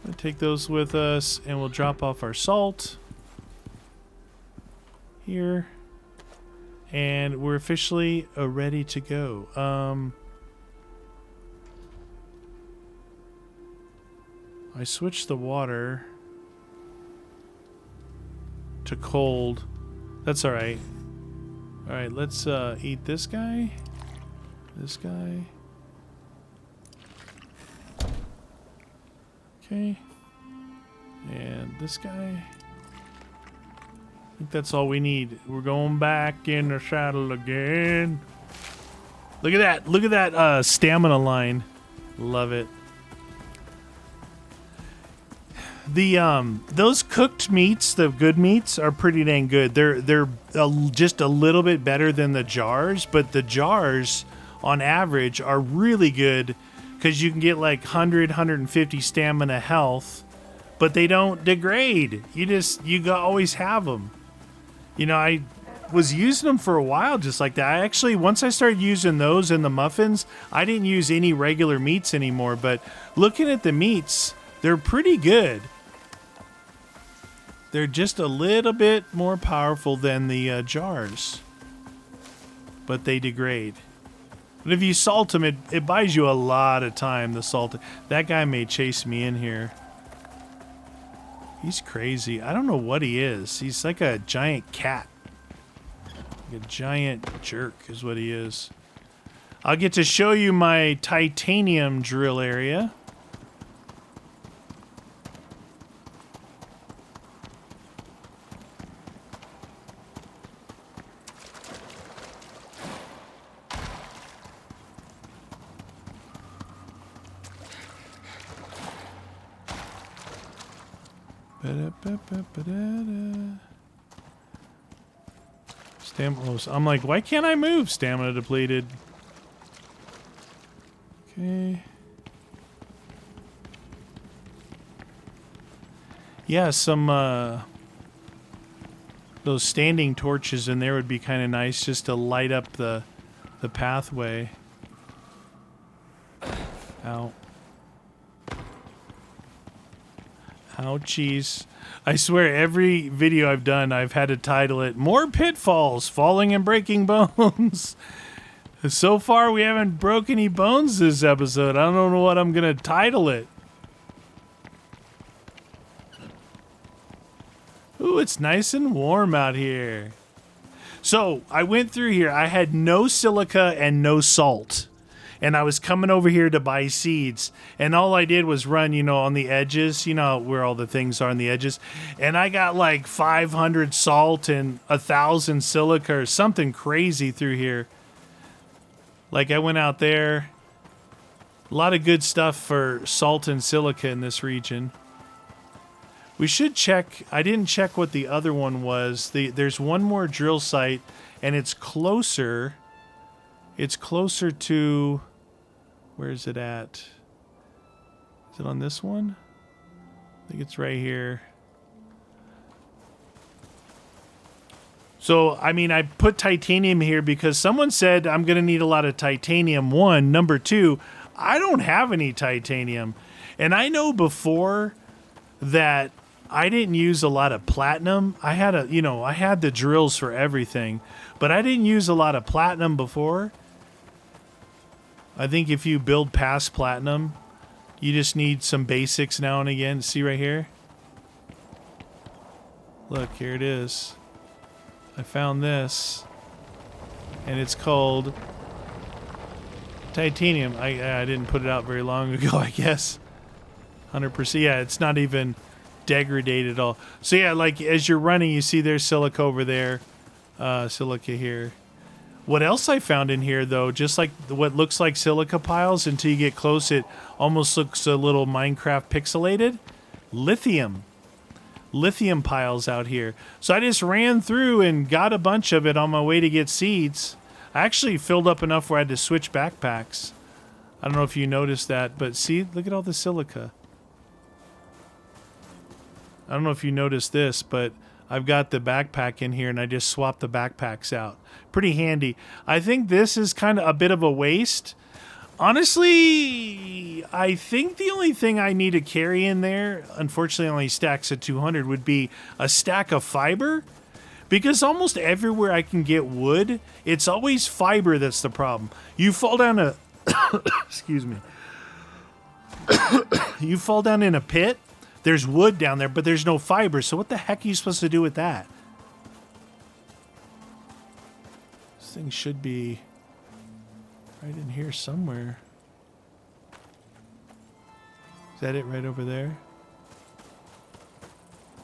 We'll take those with us, and we'll drop off our salt. Here. And we're officially ready to go. I switched the water to cold. That's all right. All right, let's eat this guy. This guy. Okay. And this guy. I think that's all we need. We're going back in the saddle again. Look at that. Look at that stamina line. Love it. The those cooked meats, the good meats, are pretty dang good. They're just a little bit better than the jars, but the jars on average are really good because you can get like 100, 150 stamina health, but they don't degrade. You always have them. You know, I was using them for a while just like that. I actually, once I started using those in the muffins, I didn't use any regular meats anymore, but looking at the meats, they're pretty good. They're just a little bit more powerful than the jars, but they degrade. But if you salt them, it buys you a lot of time, the salt. That guy may chase me in here. He's crazy. I don't know what he is. He's like a giant cat. Like a giant jerk is what he is. I'll get to show you my titanium drill area. I'm like, why can't I move? Stamina depleted. Okay. Yeah, some those standing torches in there would be kind of nice just to light up the pathway. Ow. Ouchies. I swear every video I've done, I've had to title it, More Pitfalls, Falling and Breaking Bones. So far, we haven't broke any bones this episode. I don't know what I'm going to title it. Ooh, it's nice and warm out here. So, I went through here. I had no silica and no salt. And I was coming over here to buy seeds. And all I did was run, you know, on the edges. You know where all the things are on the edges. And I got like 500 salt and 1,000 silica or something crazy through here. Like I went out there. A lot of good stuff for salt and silica in this region. We should check. I didn't check what the other one was. There's one more drill site. And it's closer. It's closer to... Where is it at? Is it on this one? I think it's right here. So, I mean, I put titanium here because someone said I'm going to need a lot of titanium. One. Number two, I don't have any titanium. And I know before that I didn't use a lot of platinum. I had the drills for everything. But I didn't use a lot of platinum before. I think if you build past platinum, you just need some basics now and again. See right here? Look, here it is. I found this. And it's called titanium. I didn't put it out very long ago, I guess. 100%. Yeah, it's not even degraded at all. So yeah, like as you're running, you see there's silica over there. Silica here. What else I found in here, though, just like what looks like silica piles, until you get close, it almost looks a little Minecraft pixelated. Lithium. Lithium piles out here. So I just ran through and got a bunch of it on my way to get seeds. I actually filled up enough where I had to switch backpacks. I don't know if you noticed that, but see, look at all the silica. I don't know if you noticed this, but I've got the backpack in here and I just swapped the backpacks out. Pretty handy. I think this is kind of a bit of a waste. Honestly, I think the only thing I need to carry in there, unfortunately only stacks at 200, would be a stack of fiber. Because almost everywhere I can get wood, it's always fiber that's the problem. You fall down a... excuse me. You fall down in a pit, there's wood down there, but there's no fiber. So what the heck are you supposed to do with that? This thing should be right in here somewhere. Is that it right over there?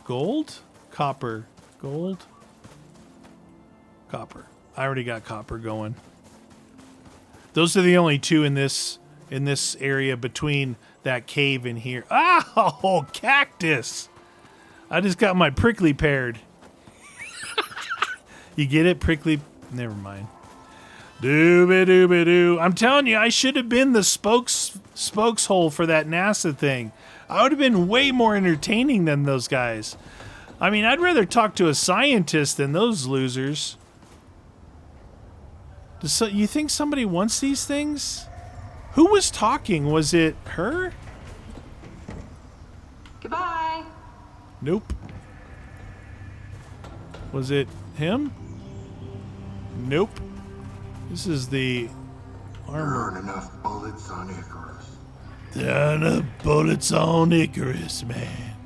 Gold? Copper. Gold? Copper. I already got copper going. Those are the only two in this area between that cave in here. Oh, cactus! I just got my prickly paired. You get it? Prickly... Never mind. Dooby-dooby-doo. I'm telling you, I should have been the spokeshole for that NASA thing. I would have been way more entertaining than those guys. I mean, I'd rather talk to a scientist than those losers. You think somebody wants these things? Who was talking? Was it her? Goodbye. Nope. Was it him? Nope. This is the armor. There aren't enough bullets on Icarus. There aren't enough bullets on Icarus, man.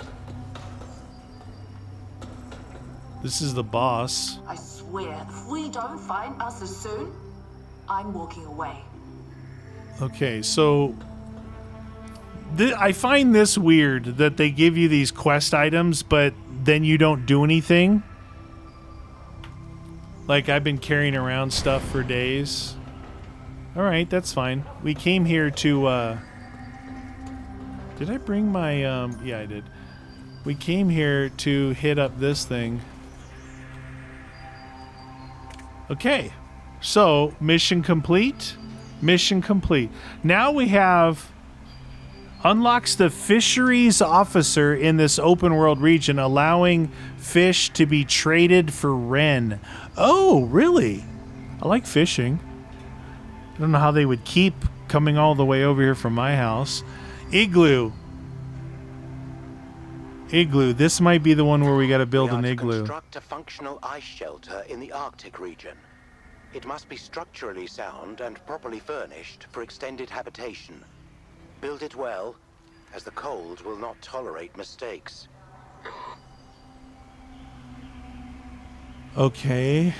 This is the boss. I swear, if we don't find us as soon, I'm walking away. Okay, so I find this weird that they give you these quest items, but then you don't do anything. Like, I've been carrying around stuff for days. Alright, that's fine. We came here to, Did I bring my, Yeah, I did. We came here to hit up this thing. Okay. So, mission complete. Mission complete. Now we have... Unlocks the fisheries officer in this open world region, allowing fish to be traded for Ren. Oh, really? I like fishing. I don't know how they would keep coming all the way over here from my house. Igloo. Igloo. This might be the one where we got to build an igloo. Construct a functional ice shelter in the Arctic region. It must be structurally sound and properly furnished for extended habitation. Build it well, as the cold will not tolerate mistakes. Okay.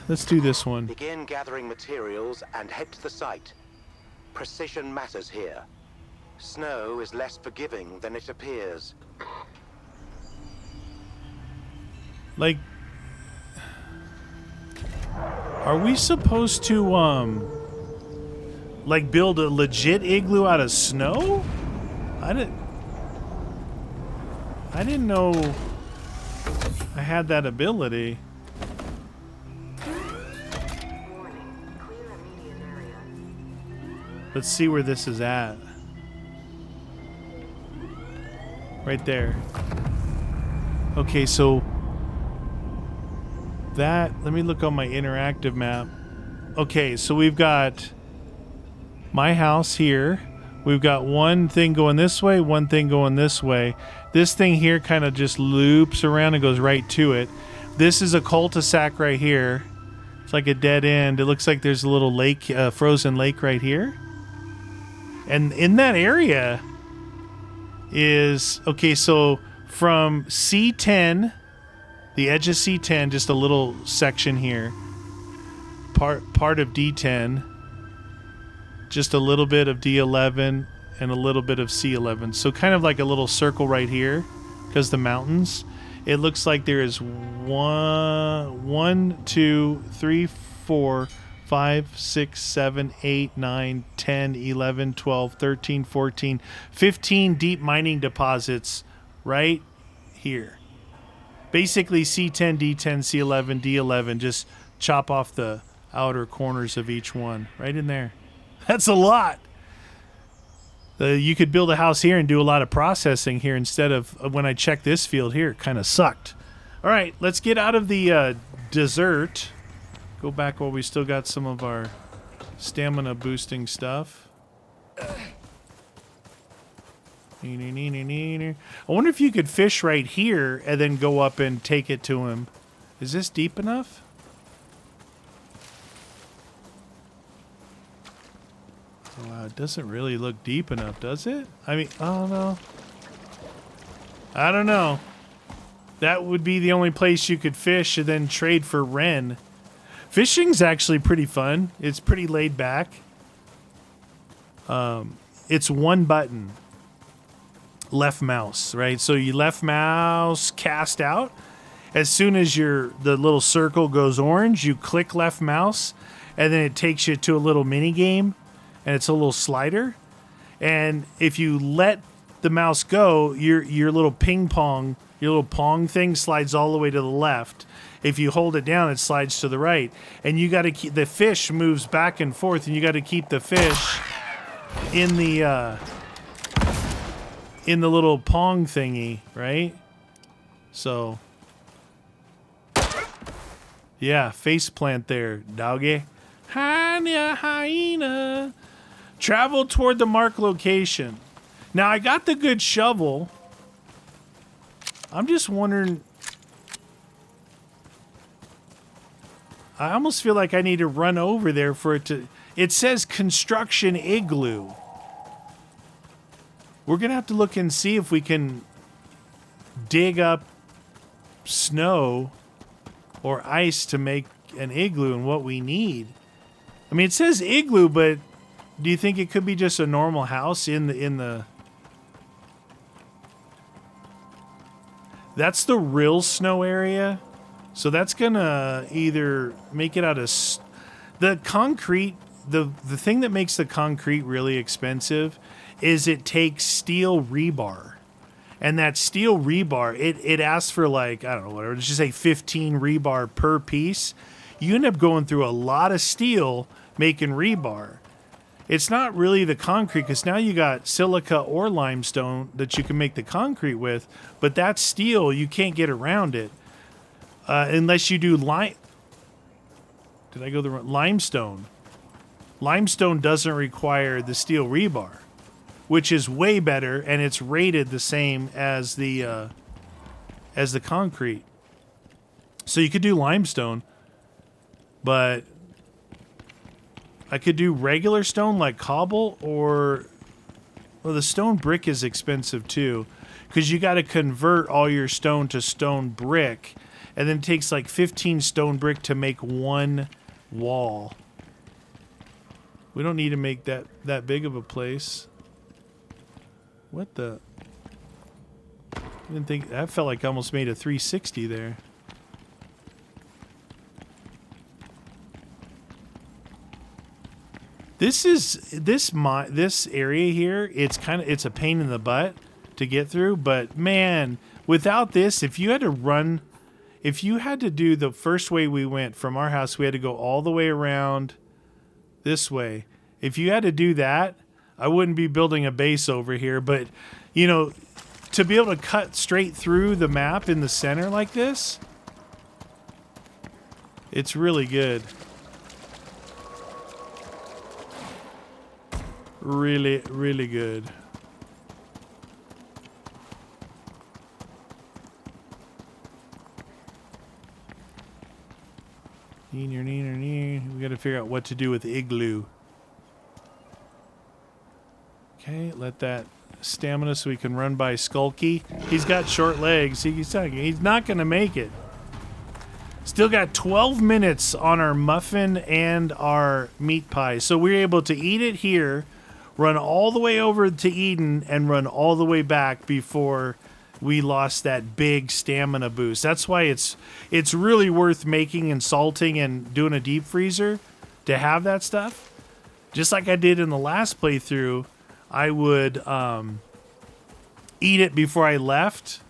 Let's do this one. Begin gathering materials and head to the site. Precision matters here. Snow is less forgiving than it appears. Like, are we supposed to, like, build a legit igloo out of snow? I didn't know I had that ability. Let's see where this is at. Right there. Okay, so let me look on my interactive map. Okay, so we've got my house here. We've got one thing going this way, one thing going this way. This thing here kind of just loops around and goes right to it. This is a cul-de-sac right here. It's like a dead end. It looks like there's a little lake, frozen lake right here. And in that area is, okay, so from C10, the edge of C10, just a little section here, part of D10, just a little bit of D11, and a little bit of C11. So kind of like a little circle right here, because the mountains. It looks like there is 1, 2, 3, 4, 5, 6, 7, 8, 9, 10, 11, 12, 13, 14, 15 deep mining deposits right here. Basically C10, D10, C11, D11, just chop off the outer corners of each one right in there. That's a lot. You could build a house here and do a lot of processing here instead of when I checked this field here, it kind of sucked. All right, let's get out of the desert. Go back while we still got some of our stamina boosting stuff. I wonder if you could fish right here and then go up and take it to him. Is this deep enough? Wow, it doesn't really look deep enough, does it? I mean, oh no. I don't know. That would be the only place you could fish and then trade for Ren. Fishing's actually pretty fun. It's pretty laid back. It's one button. Left mouse, right? So you left mouse cast out. As soon as the little circle goes orange, you click left mouse, and then it takes you to a little mini game. And it's a little slider, and if you let the mouse go, your little pong thing slides all the way to the left. If you hold it down, it slides to the right, and you got to keep the fish moves back and forth, and you got to keep the fish in the little pong thingy, right? So, yeah, face plant there, doggy. Hyena. Travel toward the marked location. Now, I got the good shovel. I'm just wondering. I almost feel like I need to run over there for it to. It says construction igloo. We're going to have to look and see if we can dig up snow or ice to make an igloo and what we need. I mean, it says igloo, but do you think it could be just a normal house in the... That's the real snow area. So that's going to either make it out of... The concrete, the thing that makes the concrete really expensive is it takes steel rebar. And that steel rebar, it asks for like, I don't know, whatever, let's just say 15 rebar per piece. You end up going through a lot of steel making rebar. It's not really the concrete because now you got silica or limestone that you can make the concrete with, but that steel, you can't get around it unless you do limestone. Limestone doesn't require the steel rebar, which is way better, and it's rated the same as the concrete. So you could do limestone, but I could do regular stone like cobble, or well, the stone brick is expensive too, because you got to convert all your stone to stone brick, and then it takes like 15 stone brick to make one wall. We don't need to make that big of a place. What the? I didn't think that felt like I almost made a 360 there. This area here, it's a pain in the butt to get through, but man, without this, if you had to do the first way we went from our house, we had to go all the way around this way. If you had to do that, I wouldn't be building a base over here, but you know, to be able to cut straight through the map in the center like this, it's really good. Really, really good. We got to figure out what to do with Igloo. Okay, let that stamina so we can run by Skulky. He's got short legs. He's not going to make it. Still got 12 minutes on our muffin and our meat pie. So we're able to eat it here, run all the way over to Eden, and run all the way back before we lost that big stamina boost. That's why it's really worth making and salting and doing a deep freezer to have that stuff. Just like I did in the last playthrough, I would eat it before I left.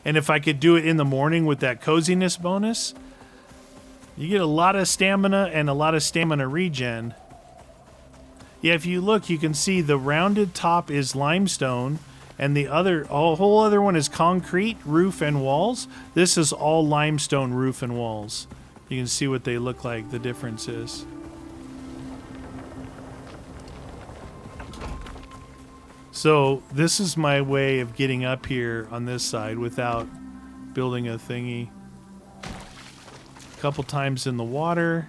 And if I could do it in the morning with that coziness bonus, you get a lot of stamina and a lot of stamina regen. Yeah, if you look, you can see the rounded top is limestone, and the whole other one is concrete, roof, and walls. This is all limestone roof and walls. You can see what they look like, the differences. So this is my way of getting up here on this side without building a thingy. Couple times in the water.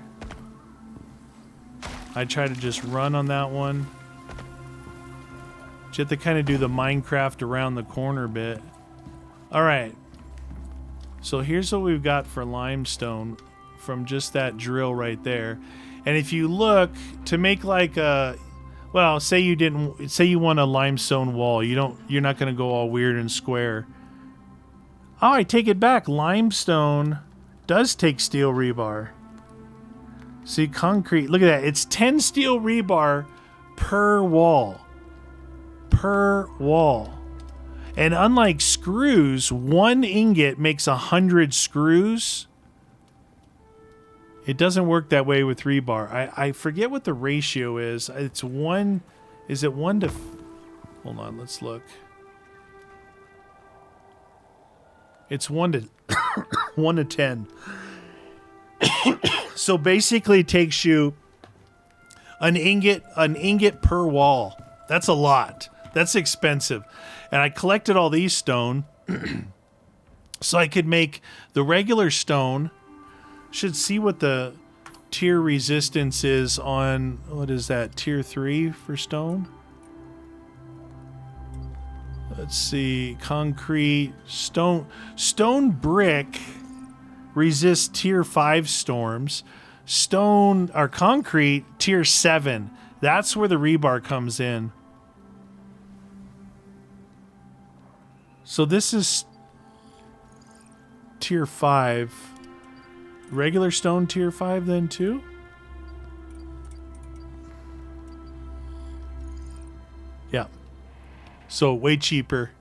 I try to just run on that one. You have to kind of do the Minecraft around the corner bit. Alright. So here's what we've got for limestone from just that drill right there. And if you look, to make like a... Well, say you want a limestone wall. You're not going to go all weird and square. Oh, I take it back. Limestone does take steel rebar. See, concrete, look at that. It's 10 steel rebar per wall. Per wall. And unlike screws, 1 ingot makes 100 screws. It doesn't work that way with rebar. I forget what the ratio is. It's 1... Is it 1 to... Hold on, let's look. It's 1 to... 1 to 10. So basically it takes you an ingot per wall. That's a lot. That's expensive. And I collected all these stone so I could make the regular stone. Should see what the tier resistance is on, what is that, tier 3 for stone? Let's see, concrete, stone brick resists tier 5 storms. Stone or concrete tier 7. That's where the rebar comes in. So this is tier 5. Regular stone tier 5 then too? Yeah. So way cheaper.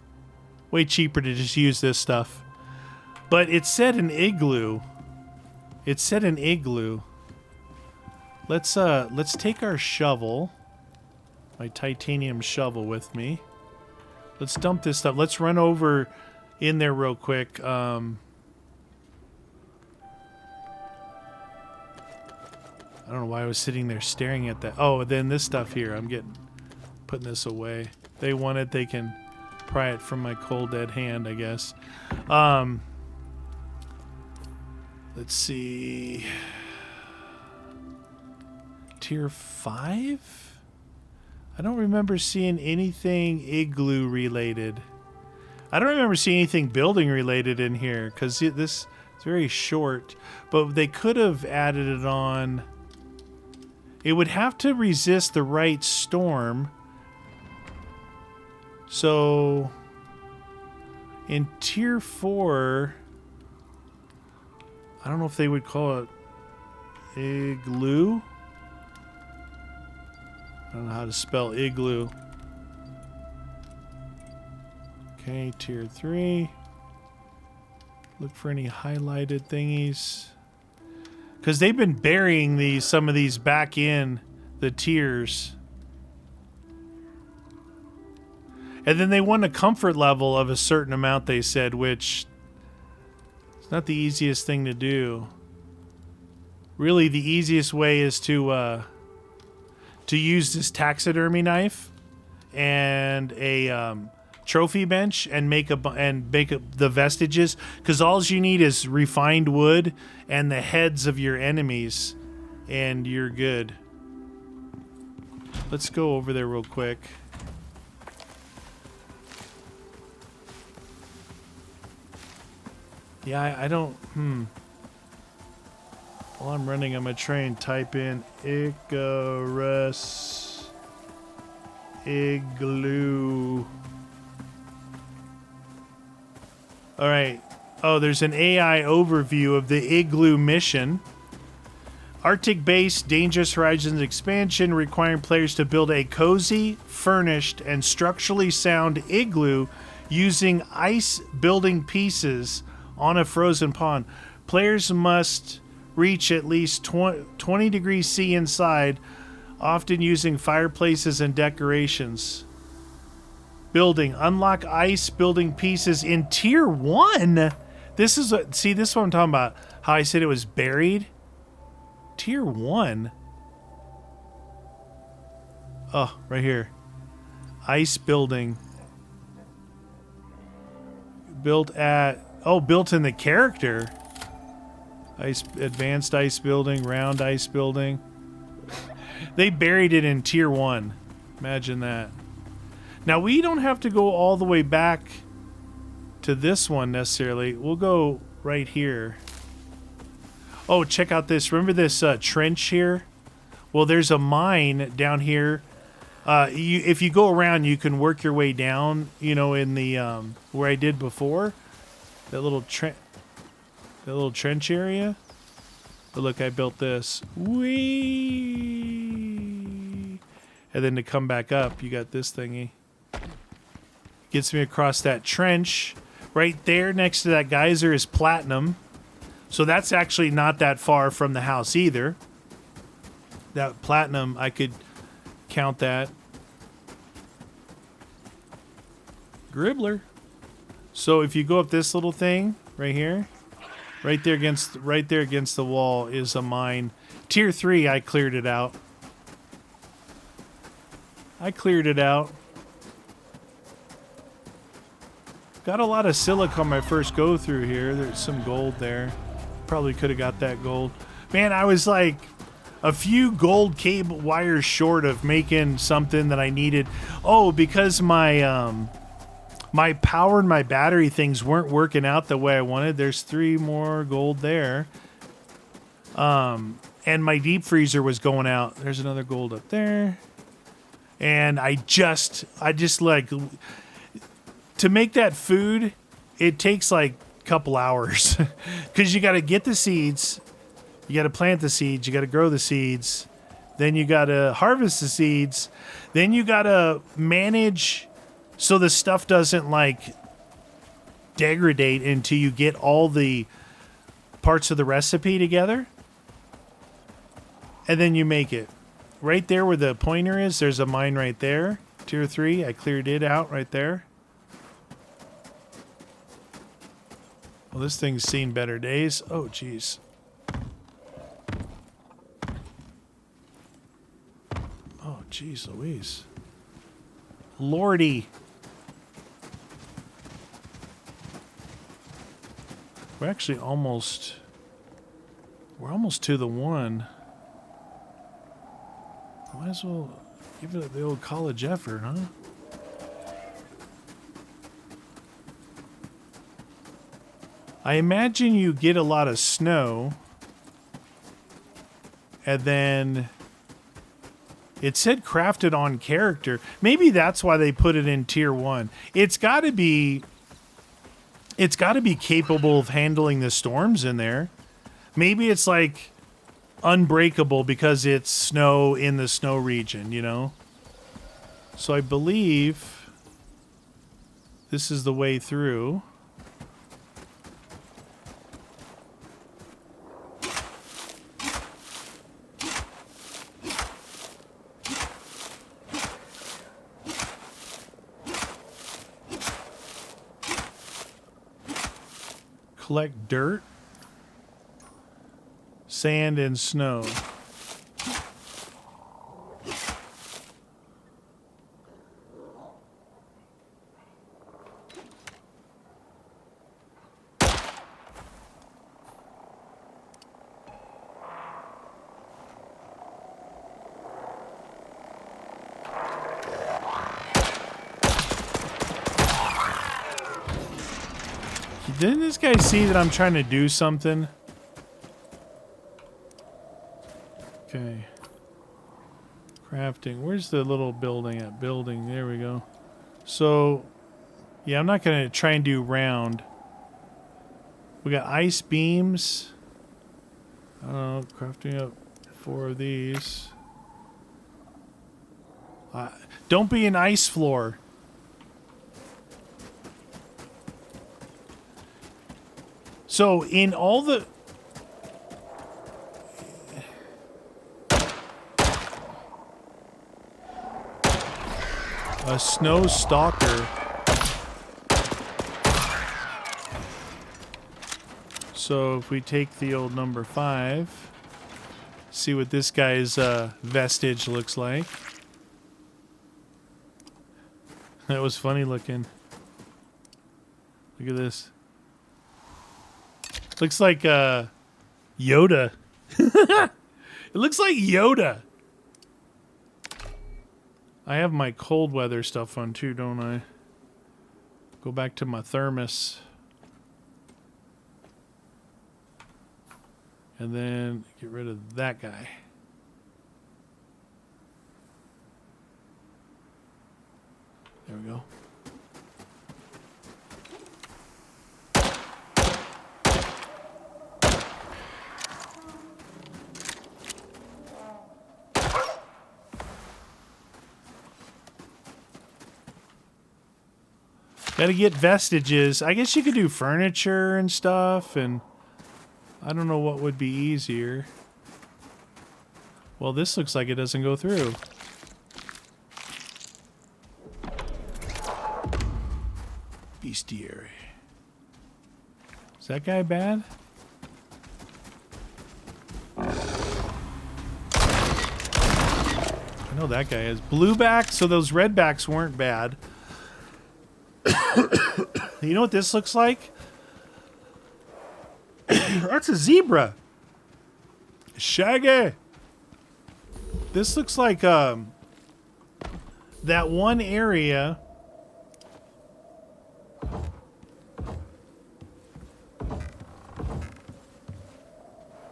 Way cheaper to just use this stuff. But it said an igloo. It said an igloo. Let's take our shovel. My titanium shovel with me. Let's dump this stuff. Let's run over in there real quick. I don't know why I was sitting there staring at that. Oh, then this stuff here. I'm putting this away. They want it, they can pry it from my cold dead hand, I guess. Let's see. Tier 5? I don't remember seeing anything igloo related. I don't remember seeing anything building related in here because this is very short. But they could have added it on. It would have to resist the right storm. So in tier 4, I don't know if they would call it igloo. I don't know how to spell igloo. Okay, tier 3. Look for any highlighted thingies. Because they've been burying some of these back in the tiers. And then they want a comfort level of a certain amount, they said, which is not the easiest thing to do. Really, the easiest way is to use this taxidermy knife and a trophy bench and make the vestiges, because all you need is refined wood and the heads of your enemies, and you're good. Let's go over there real quick. Yeah, I don't. While I'm running, I'm gonna try and type in Icarus Igloo. All right. Oh, there's an AI overview of the Igloo mission. Arctic base, dangerous horizons expansion, requiring players to build a cozy, furnished, and structurally sound igloo using ice building pieces on a frozen pond. Players must reach at least 20 degrees C inside, often using fireplaces and decorations. Building. Unlock ice building pieces in Tier 1. This is what I'm talking about. How I said it was buried. Tier 1. Oh, right here. Ice building. Built in the character. Advanced ice building, round ice building. They buried it in Tier 1. Imagine that. Now, we don't have to go all the way back to this one necessarily. We'll go right here. Oh, check out this. Remember this trench here? Well, there's a mine down here. If you go around, you can work your way down, in the where I did before. That little trench area. But look, I built this. Whee! And then to come back up, you got this thingy. Gets me across that trench. Right there next to that geyser is platinum. So that's actually not that far from the house either. That platinum, I could count that. Gribbler. So if you go up this little thing right here, right there against the wall is a mine. Tier 3, I cleared it out. Got a lot of silica on my first go through here. There's some gold there. Probably could have got that gold. Man, I was like a few gold cable wires short of making something that I needed. Oh, because my my power and my battery things weren't working out the way I wanted. There's 3 more gold there. And my deep freezer was going out. There's another gold up there. And I just like, to make that food, it takes like a couple hours because you got to get the seeds, you got to plant the seeds, you got to grow the seeds, then you got to harvest the seeds, then you got to manage so the stuff doesn't like degrade until you get all the parts of the recipe together, and then you make it. Right there where the pointer is, there's a mine right there. Tier 3, I cleared it out right there. Well, this thing's seen better days. Oh, jeez. Oh, jeez Louise. Lordy. We're actually almost to the one. Might as well give it the old college effort, huh? I imagine you get a lot of snow, and then it said crafted on character. Maybe that's why they put it in Tier 1. It's got to be capable of handling the storms in there. Maybe it's like unbreakable because it's snow in the snow region, So I believe this is the way through. Collect dirt, sand, and snow. Didn't this guy see that I'm trying to do something? Okay. Crafting. Where's the little building at? Building. There we go. So, yeah, I'm not going to try and do round. We got ice beams. Crafting up 4 of these. Don't be an ice floor. So, in all the... A snow stalker. So if we take the old number 5, see what this guy's vestige looks like. That was funny looking. Look at this. Looks like Yoda. It looks like Yoda. I have my cold weather stuff on too, don't I? Go back to my thermos. And then get rid of that guy. There we go. Gotta get vestiges. I guess you could do furniture and stuff, and I don't know what would be easier. Well, this looks like it doesn't go through. Bestiary. Is that guy bad? I know that guy is. Blueback, so those redbacks weren't bad. You know what this looks like? That's a zebra. Shaggy. This looks like that one area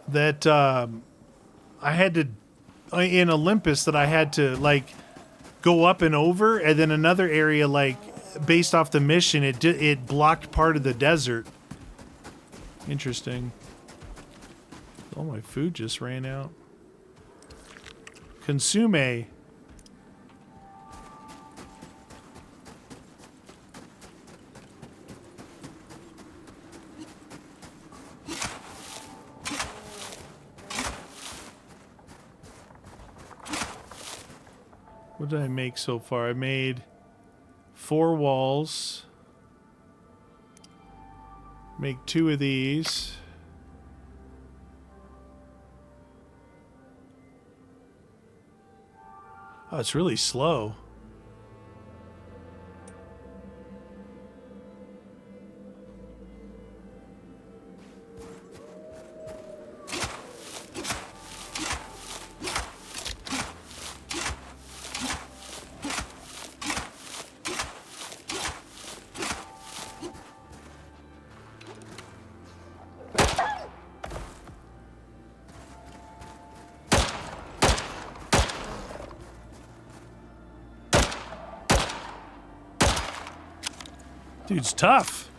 that I had to in Olympus that I had to like go up and over, and then another area like based off the mission it blocked part of the desert. Interesting. Oh, my food just ran out. Consume. What did I make so far? I made 4 walls. Make 2 of these. Oh, it's really slow. Dude's tough.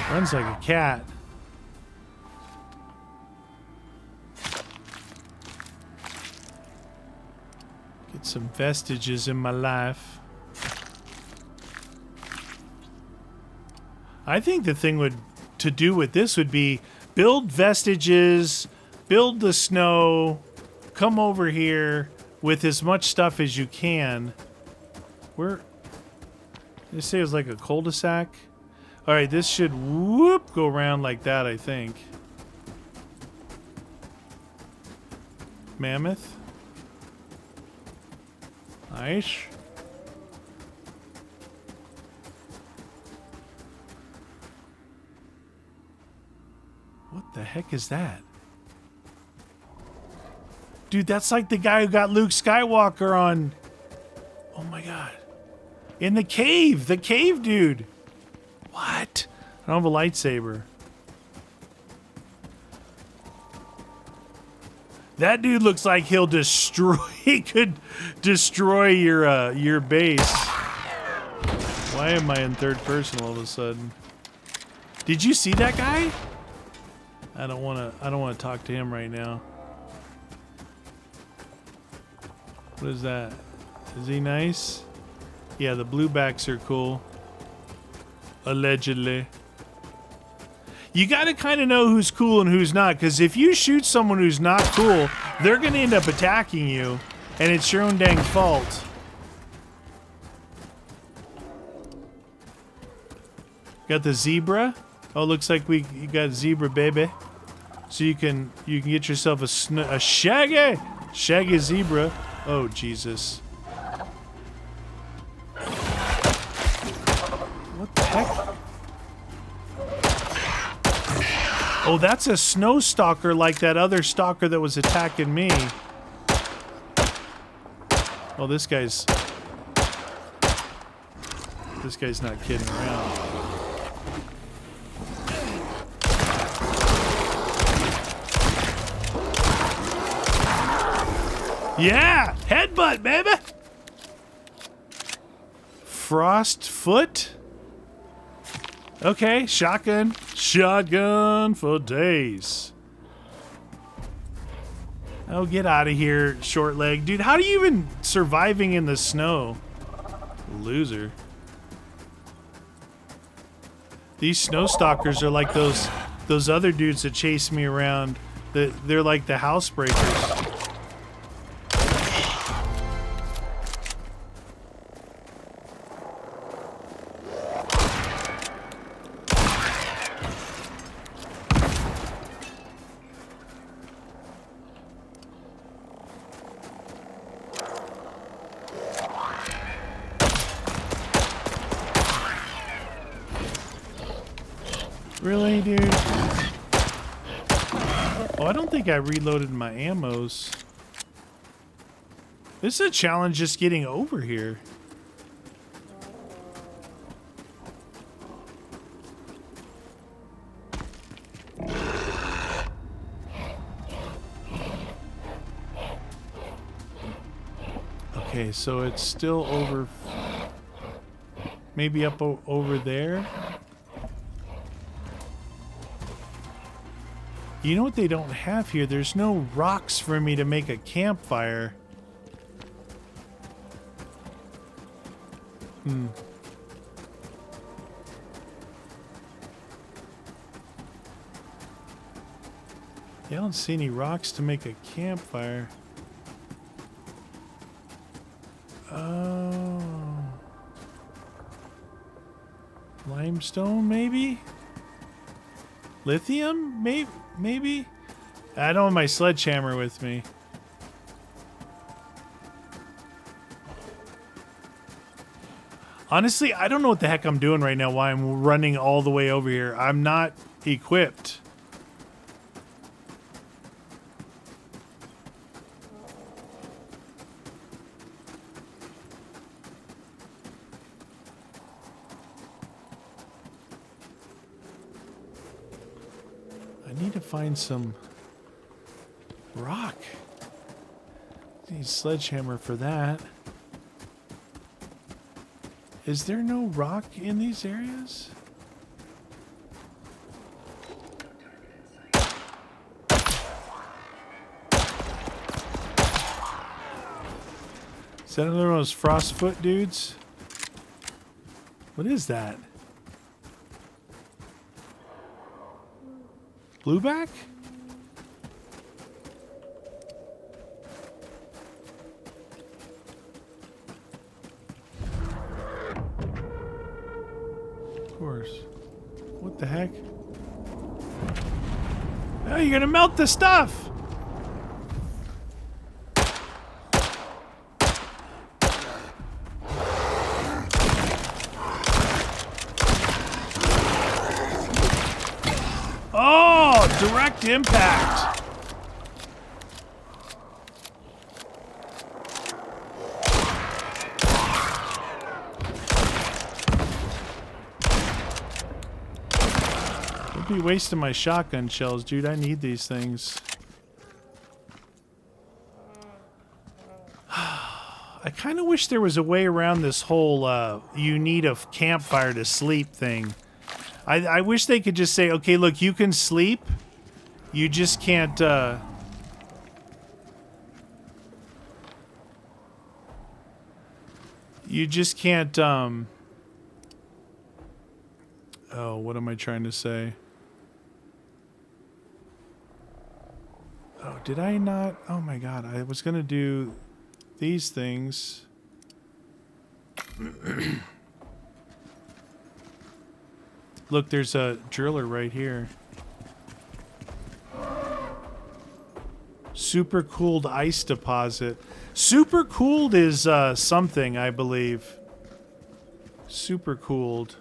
Runs like a cat. Get some vestiges in my life. I think the thing to do with this would be build vestiges, build the snow, come over here with as much stuff as you can. They say it was like a cul-de-sac. All right, this should go around like that, I think. Mammoth. Nice. What the heck is that? Dude, that's like the guy who got Luke Skywalker on... Oh my god. In the cave dude. What? I don't have a lightsaber. That dude looks like he'll destroy. He could destroy your base. Why am I in third person all of a sudden? Did you see that guy? I don't want to talk to him right now. What is that? Is he nice? Yeah, the bluebacks are cool. Allegedly. You got to kind of know who's cool and who's not, because if you shoot someone who's not cool, they're going to end up attacking you, and it's your own dang fault. Got the zebra. Oh, looks like you got zebra, baby. So you can get yourself a shaggy zebra. Oh, Jesus. What the heck? Oh, that's a snow stalker like that other stalker that was attacking me. Oh, this guy's not kidding around. Yeah! Headbutt, baby! Frost foot? Okay, shotgun. Shotgun for days. Oh, get out of here, short leg. Dude, how are you even surviving in the snow? Loser. These snow stalkers are like those other dudes that chase me around. They're like the housebreakers. Really, dude? Oh, I don't think I reloaded my ammos. This is a challenge just getting over here. Okay, so it's still over... Maybe up over there? You know what they don't have here? There's no rocks for me to make a campfire. Yeah, I don't see any rocks to make a campfire. Oh. Limestone, maybe? Lithium? Maybe? I don't have my sledgehammer with me. Honestly, I don't know what the heck I'm doing right now while I'm running all the way over here. I'm not equipped. I need to find some rock. I need a sledgehammer for that. Is there no rock in these areas? Is that another one of those frostfoot dudes? What is that? Blueback? Of course. What the heck? Oh, you're gonna melt the stuff! Oh, direct impact. be wasting my shotgun shells, dude. I need these things. I kind of wish there was a way around this whole you need a campfire to sleep thing. I wish they could just say, okay, look, you can sleep. You just can't... you just can't... oh, what am I trying to say? Oh, did I not? Oh my god, I was going to do these things. Look, there's a driller right here. Super cooled ice deposit. Super cooled is something, I believe. Super cooled.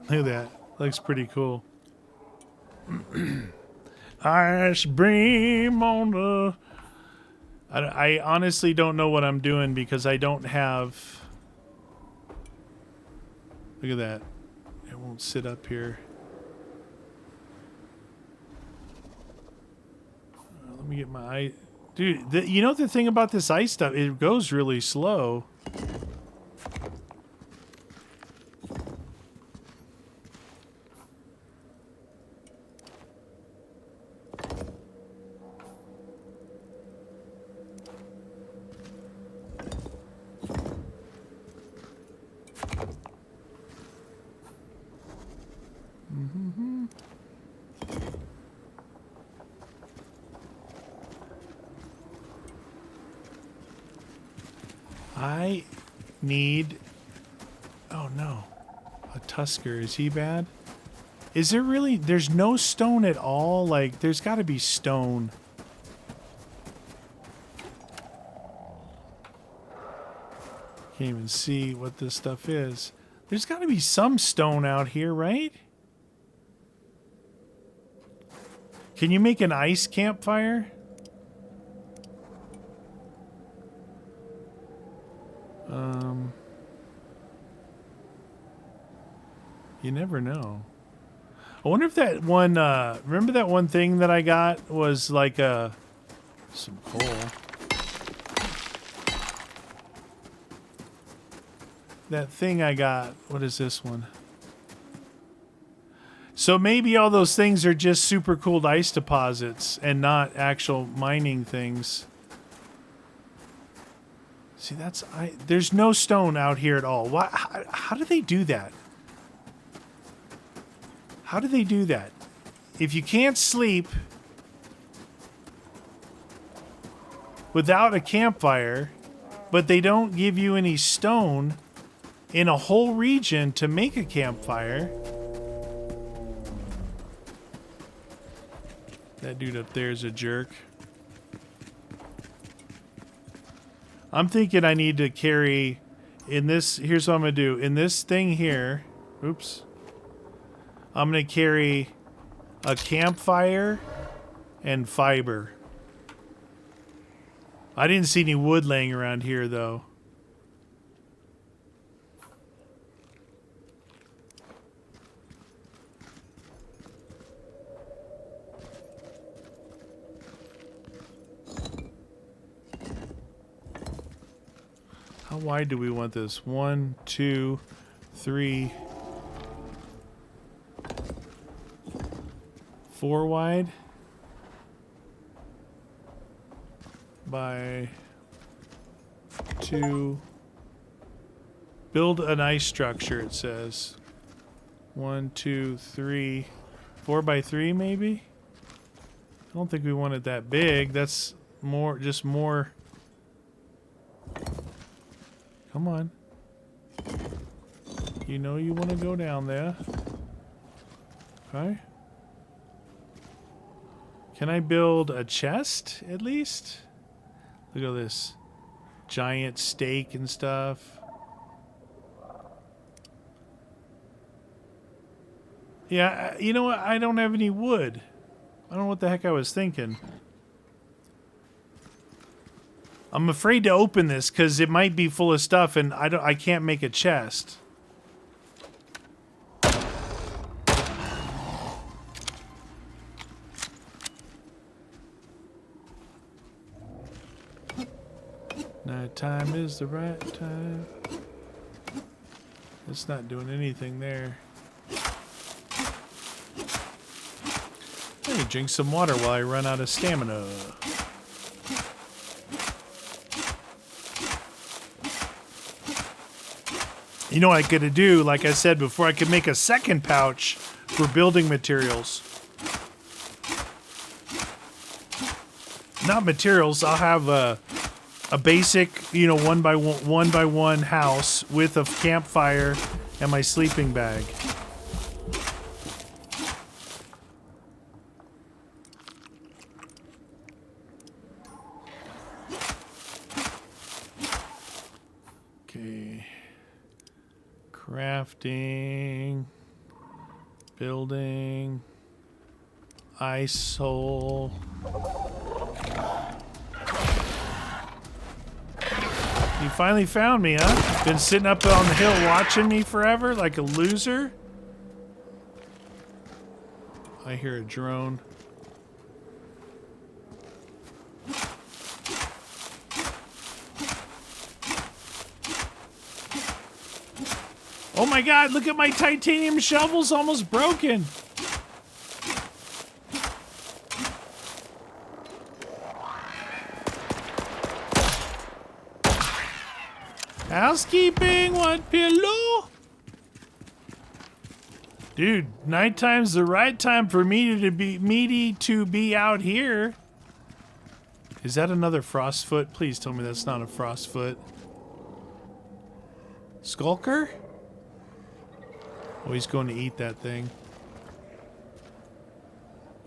Look at that. Looks pretty cool. Ice beam on the... I honestly don't know what I'm doing because I don't have... Look at that. It won't sit up here. Let me get my eye... Dude, you know the thing about this ice stuff? It goes really slow. I need... Oh no. A Tusker. Is he bad? Is there really... There's no stone at all? Like, there's got to be stone. Can't even see what this stuff is. There's got to be some stone out here, right? Can you make an ice campfire? You never know. I wonder if that one, remember that one thing that I got was like some coal. That thing I got, what is this one? So maybe all those things are just super cooled ice deposits and not actual mining things. See, there's no stone out here at all. Why? How do they do that? How do they do that? If you can't sleep without a campfire, but they don't give you any stone in a whole region to make a campfire. That dude up there is a jerk. I'm thinking I need to carry in this. Here's what I'm going to do. In this thing here. Oops. I'm going to carry a campfire and fiber. I didn't see any wood laying around here, though. How wide do we want this? 1, 2, 3, 4 wide by 2. Build an ice structure, it says. 1, 2, 3, 4 by 3 maybe? I don't think we want it that big. That's more, just more. Come on. You know you want to go down there. Okay. Can I build a chest, at least? Look at this. Giant steak and stuff. Yeah, you know what? I don't have any wood. I don't know what the heck I was thinking. I'm afraid to open this because it might be full of stuff and I can't make a chest. Night time is the right time. It's not doing anything there. Let me drink some water while I run out of stamina. You know what I could do, like I said before, I could make a second pouch for building materials. Not materials, I'll have a basic, you know, one by one house with a campfire and my sleeping bag. Okay. Crafting. Building. Ice hole. You finally found me, huh? Been sitting up on the hill watching me forever like a loser? I hear a drone. Oh my god, look at my titanium shovels, almost broken. Housekeeping, one pillow. Dude, nighttime's the right time for me to be out here. Is that another frostfoot? Please tell me that's not a frostfoot. Skulker? Oh, he's going to eat that thing.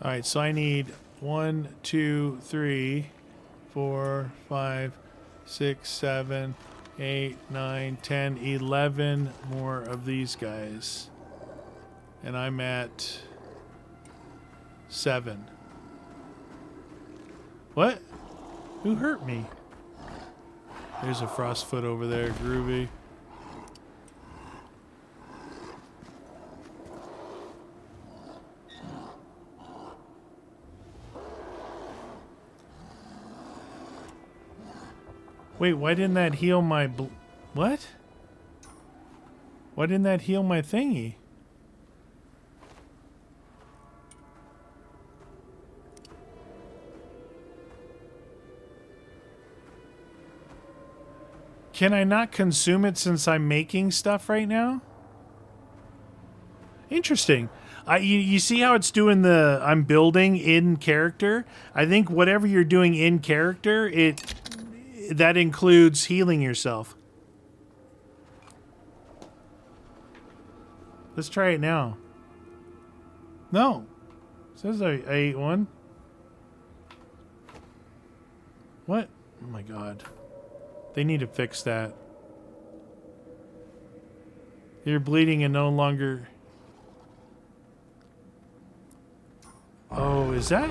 Alright, so I need 1, 2, 3, 4, 5, 6, 7, 8, 9, 10, 11 more of these guys. And I'm at 7. What? Who hurt me? There's a frostfoot over there, groovy. Wait, why didn't that heal my what? Why didn't that heal my thingy? Can I not consume it since I'm making stuff right now? Interesting. You see how it's doing the I'm building in character? I think whatever you're doing in character, that includes healing yourself. Let's try it now. No. It says I ate one. What? Oh my god. They need to fix that. You're bleeding and no longer... Oh, is that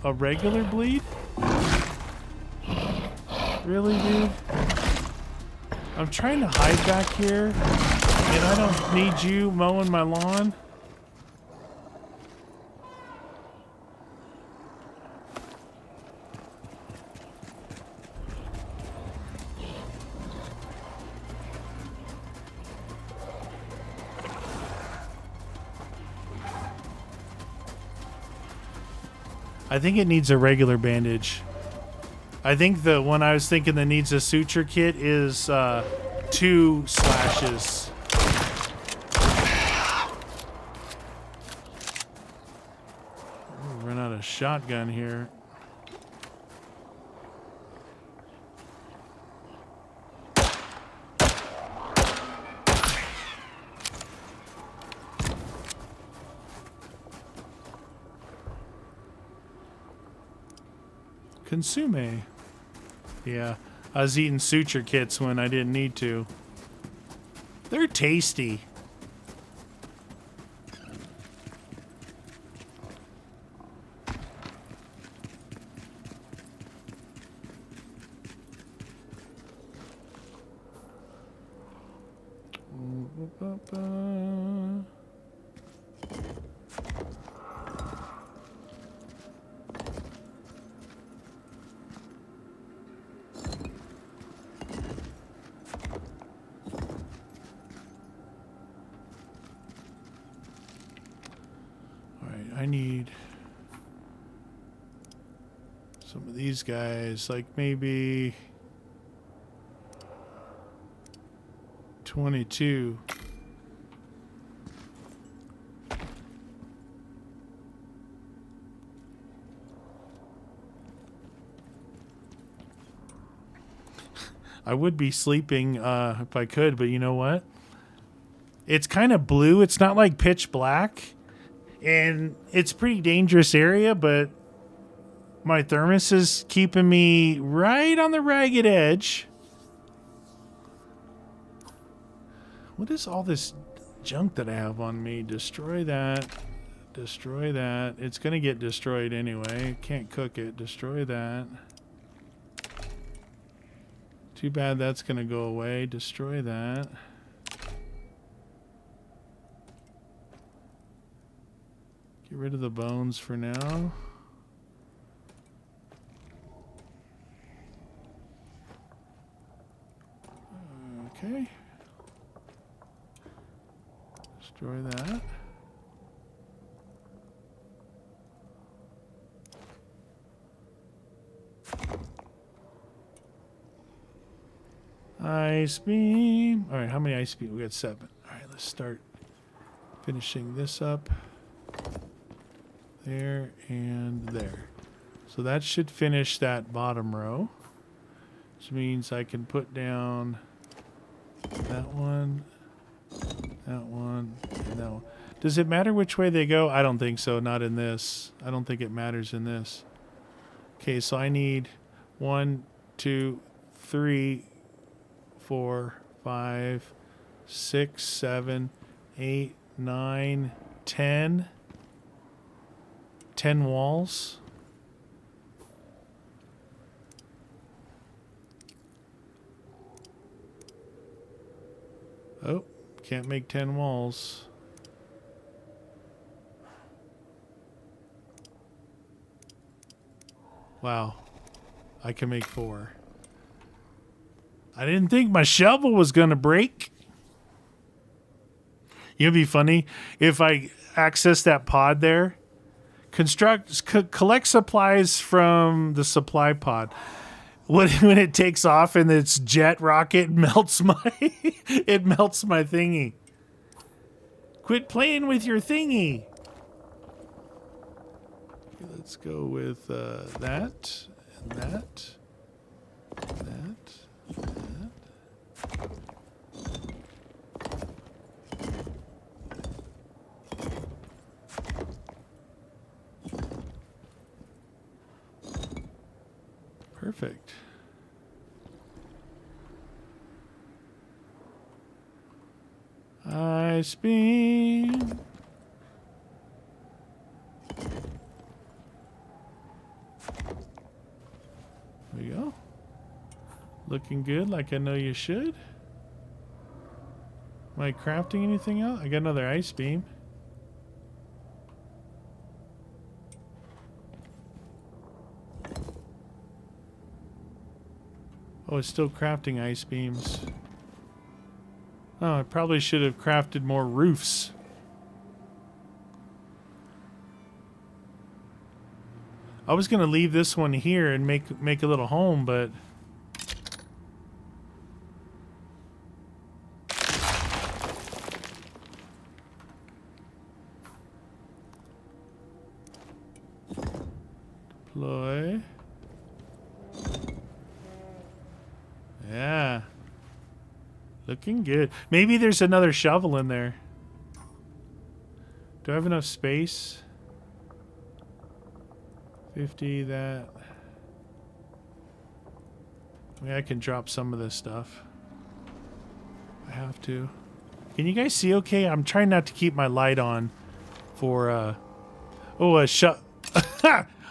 a regular bleed? Really, dude? I'm trying to hide back here, and I don't need you mowing my lawn. I think it needs a regular bandage. I think the one I was thinking that needs a suture kit is 2 slashes. Ooh, run out of shotgun here. Consume. Yeah, I was eating suture kits when I didn't need to. They're tasty. I need some of these guys, like maybe 22. I would be sleeping if I could, but you know what? It's kind of blue. It's not like pitch black. And it's a pretty dangerous area, but my thermos is keeping me right on the ragged edge. What is all this junk that I have on me? Destroy that. Destroy that. It's going to get destroyed anyway. Can't cook it. Destroy that. Too bad that's going to go away. Destroy that. Get rid of the bones for now. Okay. Destroy that. Ice beam. All right, how many ice beam? We got 7. All right, let's start finishing this up. There and there. So that should finish that bottom row. Which means I can put down that one, and that one. Does it matter which way they go? I don't think so. Not in this. I don't think it matters in this. Okay, so I need 1, 2, 3, 4, 5, 6, 7, 8, 9, 10. 10 walls. Oh, can't make 10 walls. Wow. I can make 4. I didn't think my shovel was going to break. It'd be funny if I access that pod there. Collect supplies from the supply pod. When it takes off and its jet rocket melts my it melts my thingy. Quit playing with your thingy. Okay, let's go with that and that, that. Perfect. Ice beam. There we go. Looking good, like I know you should. Am I crafting anything else? I got another ice beam. Oh, it's still crafting ice beams. Oh, I probably should have crafted more roofs. I was going to leave this one here and make a little home, but deploy. Yeah. Looking good. Maybe there's another shovel in there. Do I have enough space? 50, that. I mean, I can drop some of this stuff. I have to. Can you guys see okay? I'm trying not to keep my light on for, a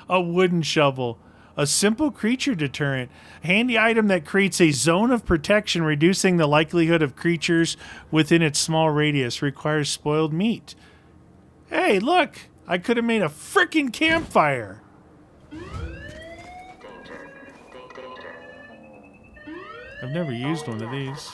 wooden shovel. A simple creature deterrent. A handy item that creates a zone of protection, reducing the likelihood of creatures within its small radius. Requires spoiled meat. Hey, look! I could have made a frickin' campfire. I've never used one of these.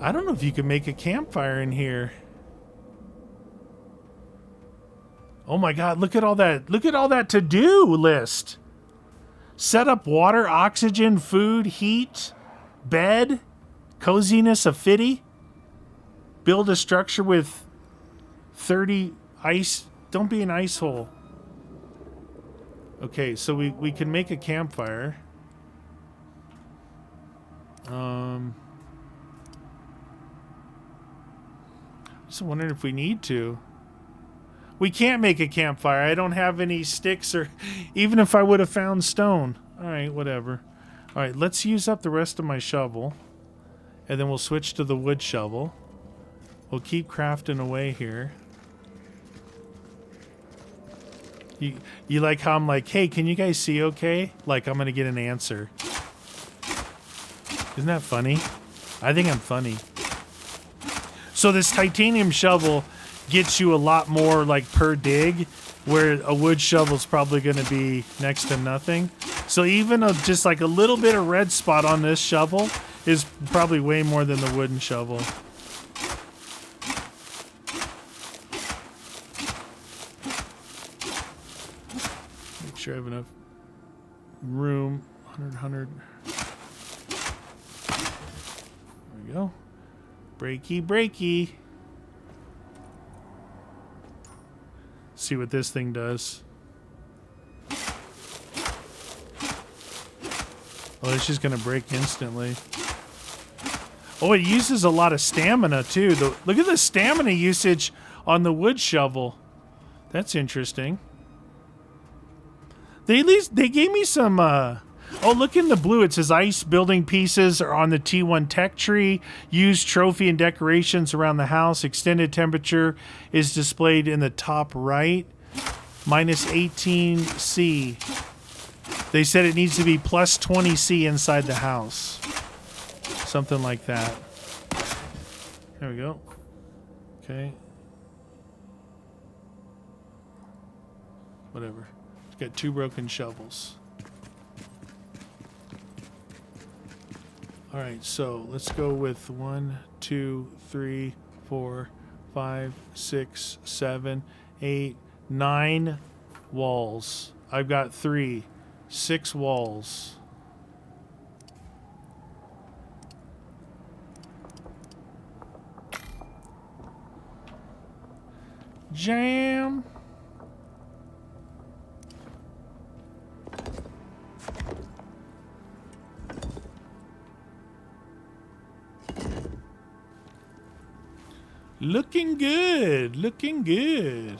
I don't know if you can make a campfire in here. Oh my god, look at all that. Look at all that to-do list. Set up water, oxygen, food, heat, bed, coziness of fitty. Build a structure with 30 ice. Don't be an ice hole. Okay, so we can make a campfire. Just wondering if we need to. We can't make a campfire. I don't have any sticks, or even if I would have found stone. All right, whatever. All right, let's use up the rest of my shovel, and then we'll switch to the wood shovel. We'll keep crafting away here. You like how I'm like, hey, can you guys see okay? Like I'm gonna get an answer. Isn't that funny? I think I'm funny. So this titanium shovel gets you a lot more like per dig, where a wood shovel is probably going to be next to nothing. So even just like a little bit of red spot on this shovel is probably way more than the wooden shovel. Make sure I have enough room. 100. There we go. Breaky. See what this thing does. Oh, it's just gonna break instantly. Oh, it uses a lot of stamina too. Look at the stamina usage on the wood shovel. That's interesting. They gave me some oh, look in the blue. It says ice building pieces are on the T1 tech tree. Use trophy and decorations around the house. Extended temperature is displayed in the top right. Minus 18 C. They said it needs to be plus 20 C inside the house. Something like that. There we go. Okay. Whatever. Got 2 broken shovels. All right, so let's go with 1, 2, 3, 4, 5, 6, 7, 8, 9 walls. I've got 3, 6 walls. Jam. Looking good. Looking good.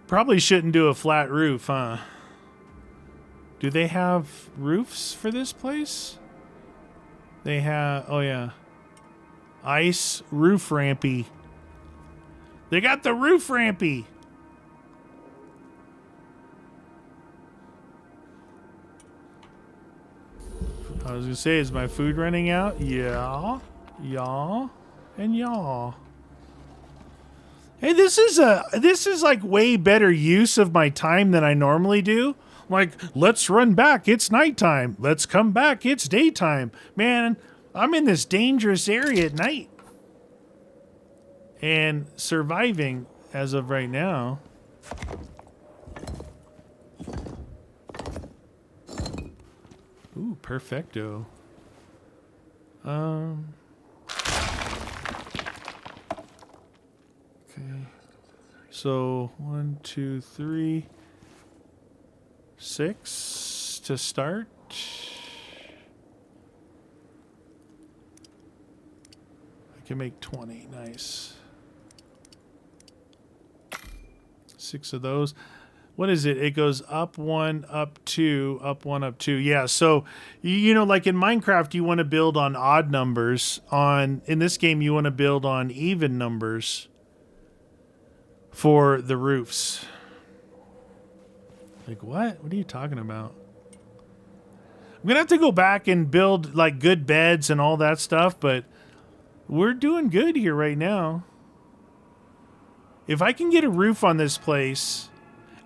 Probably shouldn't do a flat roof, huh? Do they have roofs for this place? They have... Oh, yeah. Ice roof rampy. They got the roof rampy. I was gonna say, is my food running out? Yeah, and yeah. Hey, this is like way better use of my time than I normally do. Like, let's run back. It's nighttime. Let's come back. It's daytime. Man, I'm in this dangerous area at night. And surviving as of right now. Ooh, perfecto. Okay. So 1, 2, 3, 6 to start. I can make 20. Nice. 6 of those. what is it? It goes up 1, up 2, up 1, up 2. Yeah, so, you know, like in Minecraft, you want to build on odd numbers. In this game, you want to build on even numbers for the roofs. Like, what? What are you talking about? I'm going to have to go back and build, like, good beds and all that stuff, but we're doing good here right now. If I can get a roof on this place,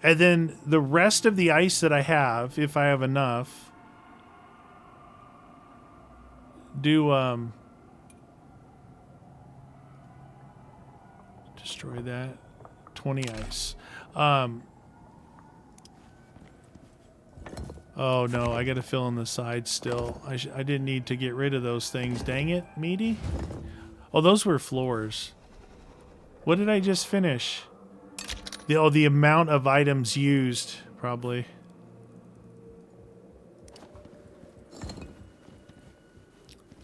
and then the rest of the ice that I have, if I have enough, destroy that. 20 ice. Oh no, I gotta fill in the sides still. I didn't need to get rid of those things. Dang it, meaty. Oh, those were floors. What did I just finish? The amount of items used, probably.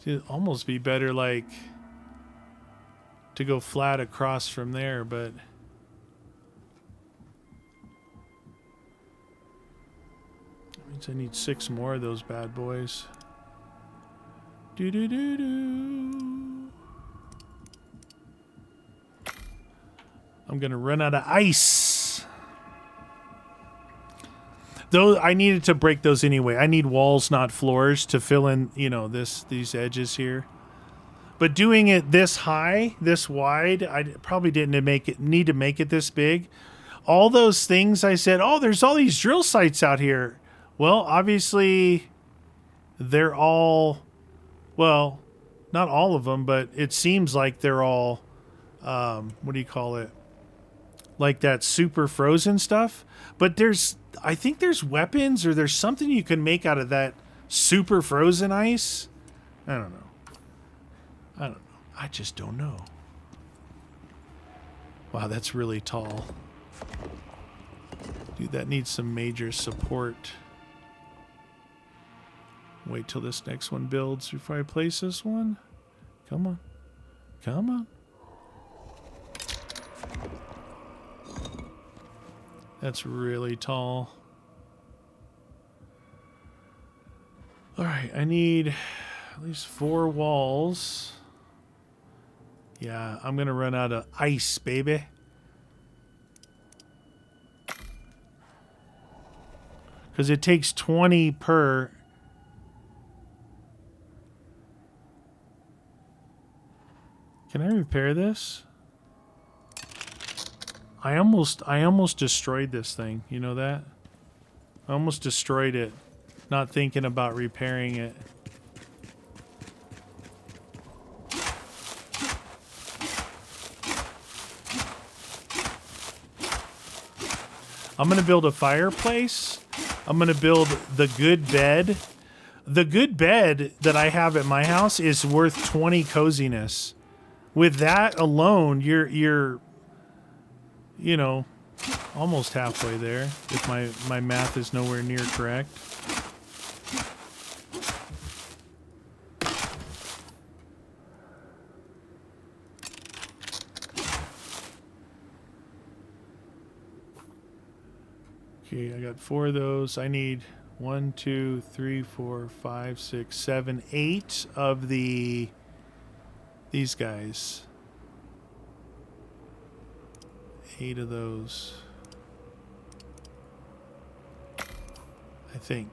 It'd almost be better, like, to go flat across from there, but... I need 6 more of those bad boys. Do-do-do-do. I'm gonna run out of ice. Though I needed to break those anyway. I need walls, not floors, to fill in, you know, these edges here. But doing it this high, this wide, I probably didn't need to make it this big. All those things I said, oh, there's all these drill sites out here. Well, obviously, they're all, well, not all of them, but it seems like they're all, what do you call it? Like that super frozen stuff. But I think there's weapons or there's something you can make out of that super frozen ice. I don't know. I just don't know. Wow, that's really tall. Dude, that needs some major support. Wait till this next one builds before I place this one. Come on. Come on. That's really tall. All right, I need at least 4 walls. Yeah, I'm going to run out of ice, baby. Because it takes 20 per... Can I repair this? I almost destroyed this thing. You know that? I almost destroyed it, not thinking about repairing it. I'm going to build a fireplace. I'm going to build the good bed. The good bed that I have at my house is worth 20 coziness. With that alone, you're you know, almost halfway there, if my math is nowhere near correct. Okay, I got 4 of those. I need 1, 2, 3, 4, 5, 6, 7, 8 of these guys. 8 of those, I think.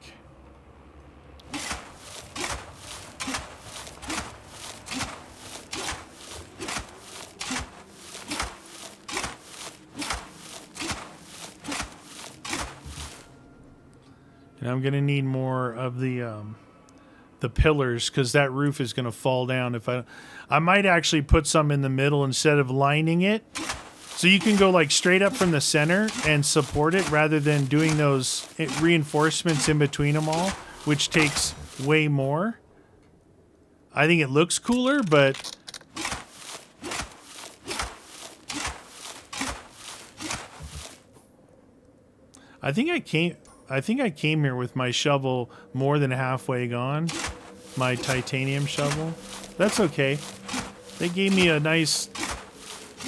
And I'm going to need more of the pillars because that roof is going to fall down. I might actually put some in the middle instead of lining it. So you can go like straight up from the center and support it rather than doing those reinforcements in between them all, which takes way more. I think it looks cooler, but I think I came here with my shovel more than halfway gone. My titanium shovel. That's okay. They gave me a nice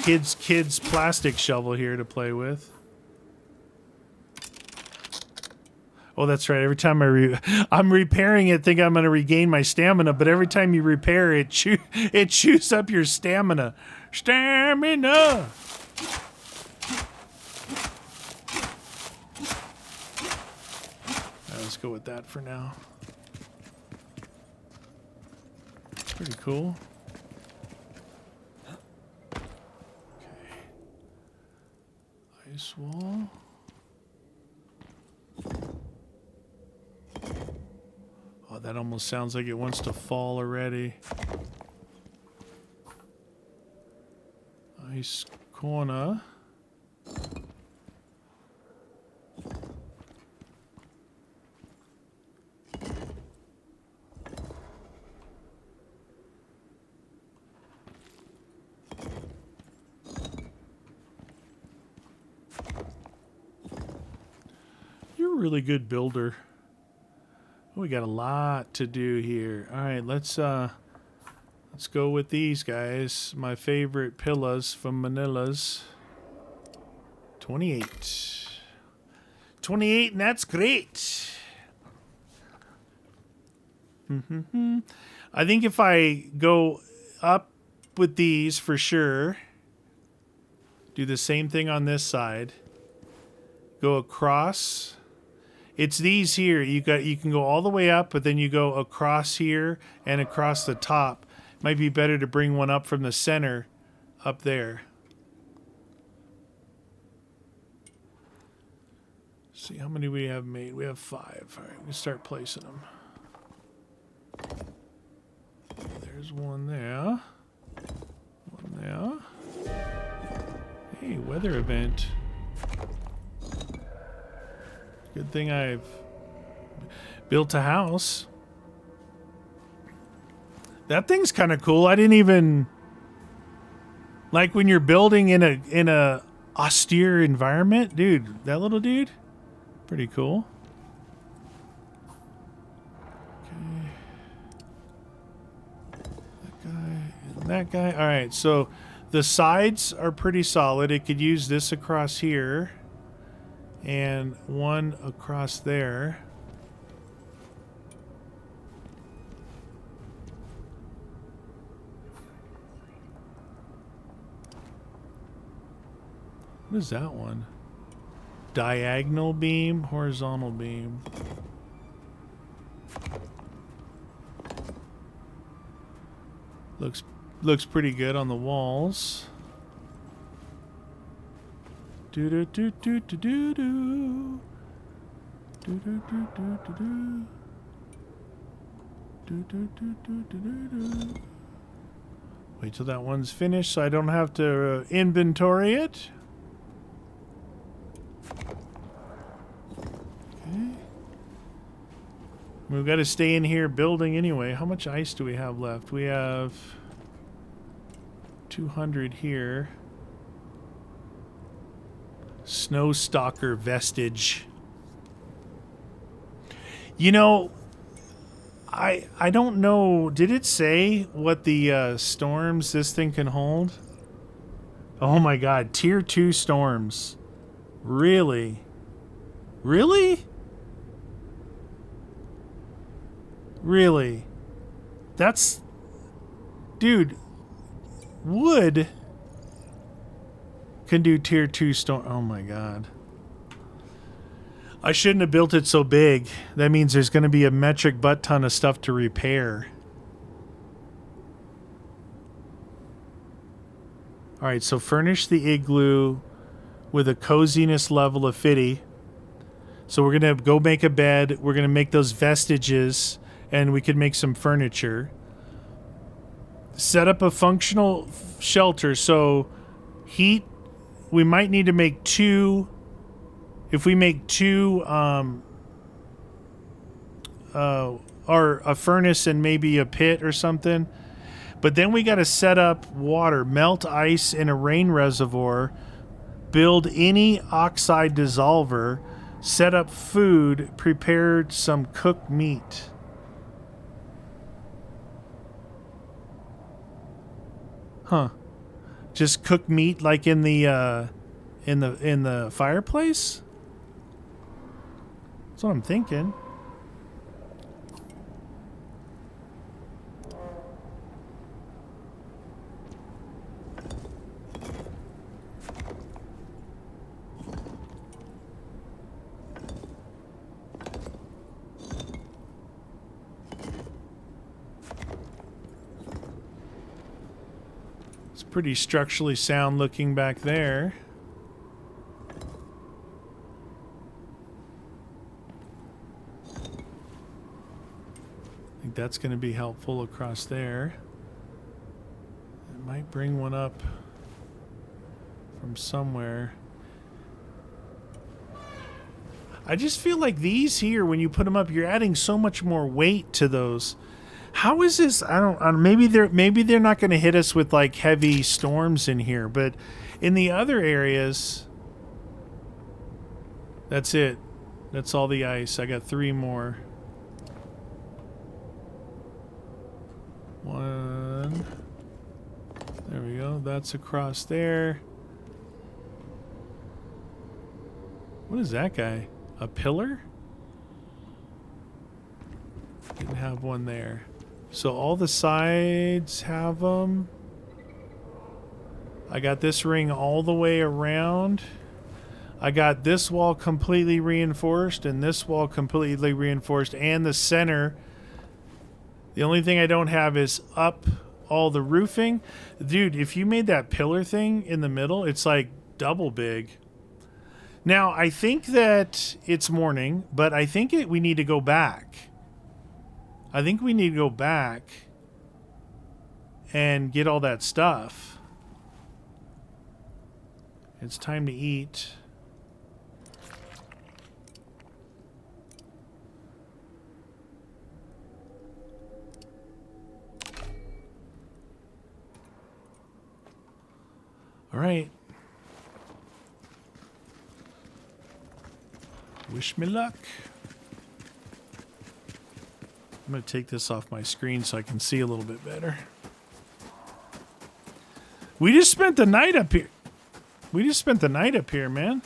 kids plastic shovel here to play with. Oh, that's right. Every time I'm repairing it, think I'm going to regain my stamina, but every time you repair it, it chews up your stamina. Stamina! Let's go with that for now. Pretty cool. Okay. Ice wall. Oh, that almost sounds like it wants to fall already. Ice corner. You're a really good builder. We got a lot to do here. All right, let's go with these guys. My favorite pillas from Manila's. 28. 28, and that's great. I think if I go up with these for sure, do the same thing on this side, go across. It's these here. You can go all the way up, but then you go across here and across the top. Might be better to bring one up from the center up there. See how many we have made. We have 5. All right, we start placing them. There's one there. One there. Hey, weather event. Good thing I've built a house. That thing's kind of cool. I didn't even like when you're building in a austere environment, dude. That little dude, pretty cool. Okay, that guy and that guy. All right, so the sides are pretty solid. It could use this across here. And one across there. What is that one? Diagonal beam, horizontal beam. Looks pretty good on the walls. Do do do do do do do. Do do do do do do. Do do do do do do. Wait till that one's finished so I don't have to inventory it. Okay. We've got to stay in here building anyway. How much ice do we have left? We have 200 here. Snow stalker vestige. You know, I don't know. Did it say what the storms this thing can hold? Oh my god, tier 2 storms. Really? Really? Really? That's... Dude, wood can do tier 2 storm. Oh my god. I shouldn't have built it so big. That means there's going to be a metric butt ton of stuff to repair. Alright, so furnish the igloo with a coziness level of 50. So we're going to go make a bed. We're going to make those vestiges. And we could make some furniture. Set up a functional shelter. So heat, we might need to make 2. If we make 2, or a furnace and maybe a pit or something. But then we got to set up water, melt ice in a rain reservoir, build any oxide dissolver, set up food, prepare some cooked meat. Huh. Just cook meat like in the fireplace? what I'm thinking. It's pretty structurally sound looking back there. I think that's going to be helpful across there. It might bring one up from somewhere. I just feel like these here, when you put them up, you're adding so much more weight to those. How is this? I don't. Maybe they're not going to hit us with like heavy storms in here, but in the other areas, that's it. That's all the ice. I got 3 more. 1. There we go. That's across there. What is that guy? A pillar? Didn't have one there. So all the sides have them. I got this ring all the way around. I got this wall completely reinforced and this wall completely reinforced and the center. The only thing I don't have is up all the roofing. Dude, if you made that pillar thing in the middle, it's like double big. Now, I think that it's morning, but I think we need to go back. I think we need to go back and get all that stuff. It's time to eat. All right. Wish me luck. I'm going to take this off my screen so I can see a little bit better. We just spent the night up here. We just spent the night up here, man.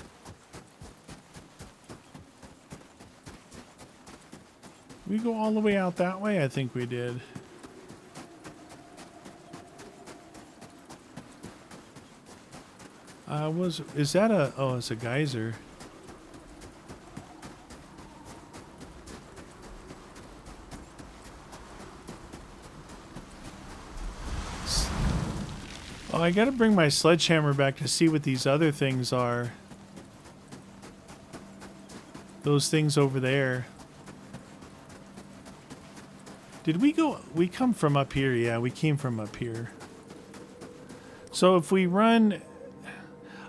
We go all the way out that way? I think we did. Is that a, oh, it's a geyser. Oh, I gotta bring my sledgehammer back to see what these other things are. Those things over there. Did we go? We come from up here. Yeah, we came from up here. So if we run...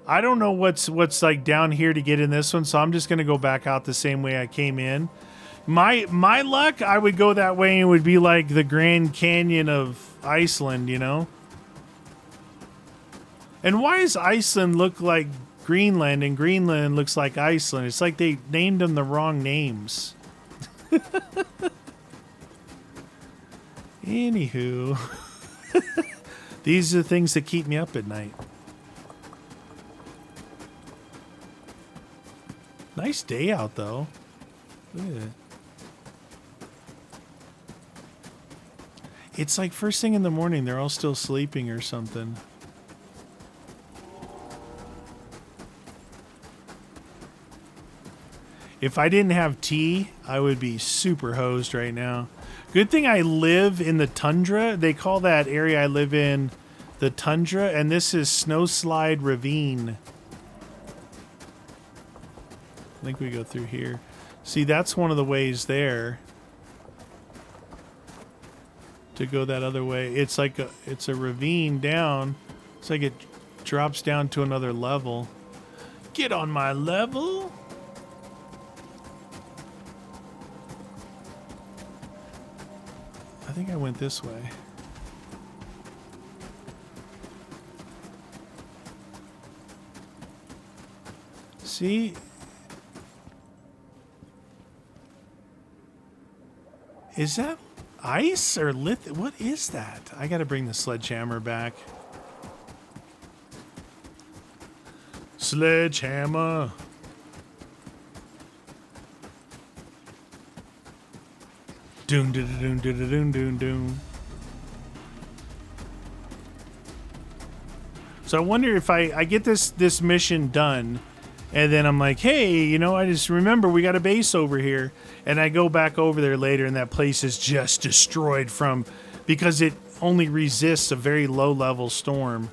I don't know what's like down here to get in this one, so I'm just gonna go back out the same way I came in. My luck, I would go that way and it would be like the Grand Canyon of Iceland, you know? And why does Iceland look like Greenland and Greenland looks like Iceland? It's like they named them the wrong names. Anywho. These are the things that keep me up at night. Nice day out, though. Look at it. It's like first thing in the morning. They're all still sleeping or something. If I didn't have tea, I would be super hosed right now. Good thing I live in the tundra. They call that area I live in the tundra, and this is Snowslide Ravine. I think we go through here. See, that's one of the ways there to go that other way. It's like it's a ravine down. It's like it drops down to another level. Get on my level. I think I went this way. See? Is that ice or what is that? I gotta bring the sledgehammer back. Sledgehammer. Doon, doon, doon, doon, doon, doon, doon. So I wonder if I get this mission done, and then I'm like, hey, you know, I just remember we got a base over here, and I go back over there later, and that place is just destroyed because it only resists a very low level storm.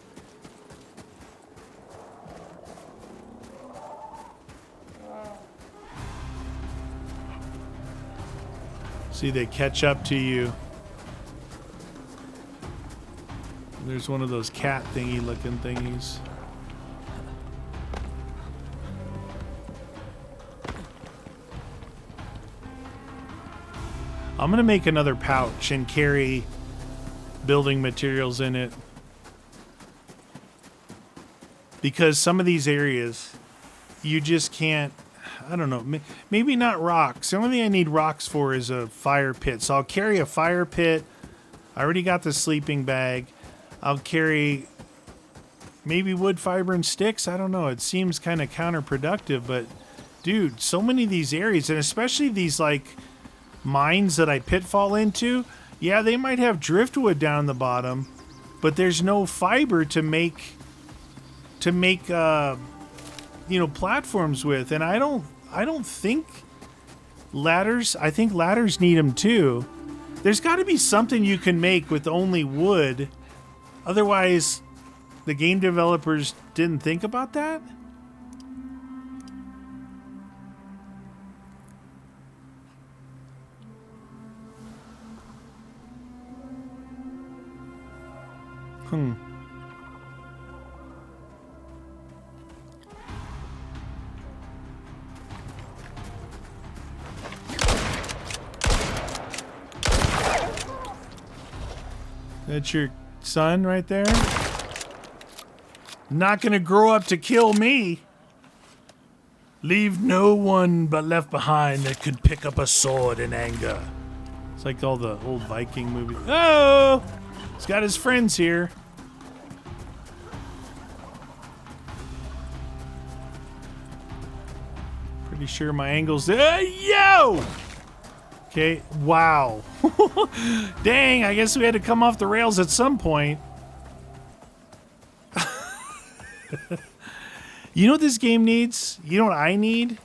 See, they catch up to you. There's one of those cat thingy looking thingies. I'm gonna make another pouch and carry building materials in it. Because some of these areas, you just can't, I don't know, maybe not rocks. The only thing I need rocks for is a fire pit. So I'll carry a fire pit. I already got the sleeping bag. I'll carry maybe wood, fiber, and sticks. I don't know. It seems kind of counterproductive, but dude, so many of these areas, and especially these like mines that I pitfall into, yeah, they might have driftwood down the bottom, but there's no fiber to make you know, platforms with. And I don't think ladders. I think ladders need them too. There's got to be something you can make with only wood. Otherwise, the game developers didn't think about that? That's your son right there? Not gonna grow up to kill me. Leave no one but left behind that could pick up a sword in anger. It's like all the old Viking movies. Oh! He's got his friends here. Pretty sure my angle's there. Yo! Okay, wow. Dang, I guess we had to come off the rails at some point. You know what this game needs? You know what I need?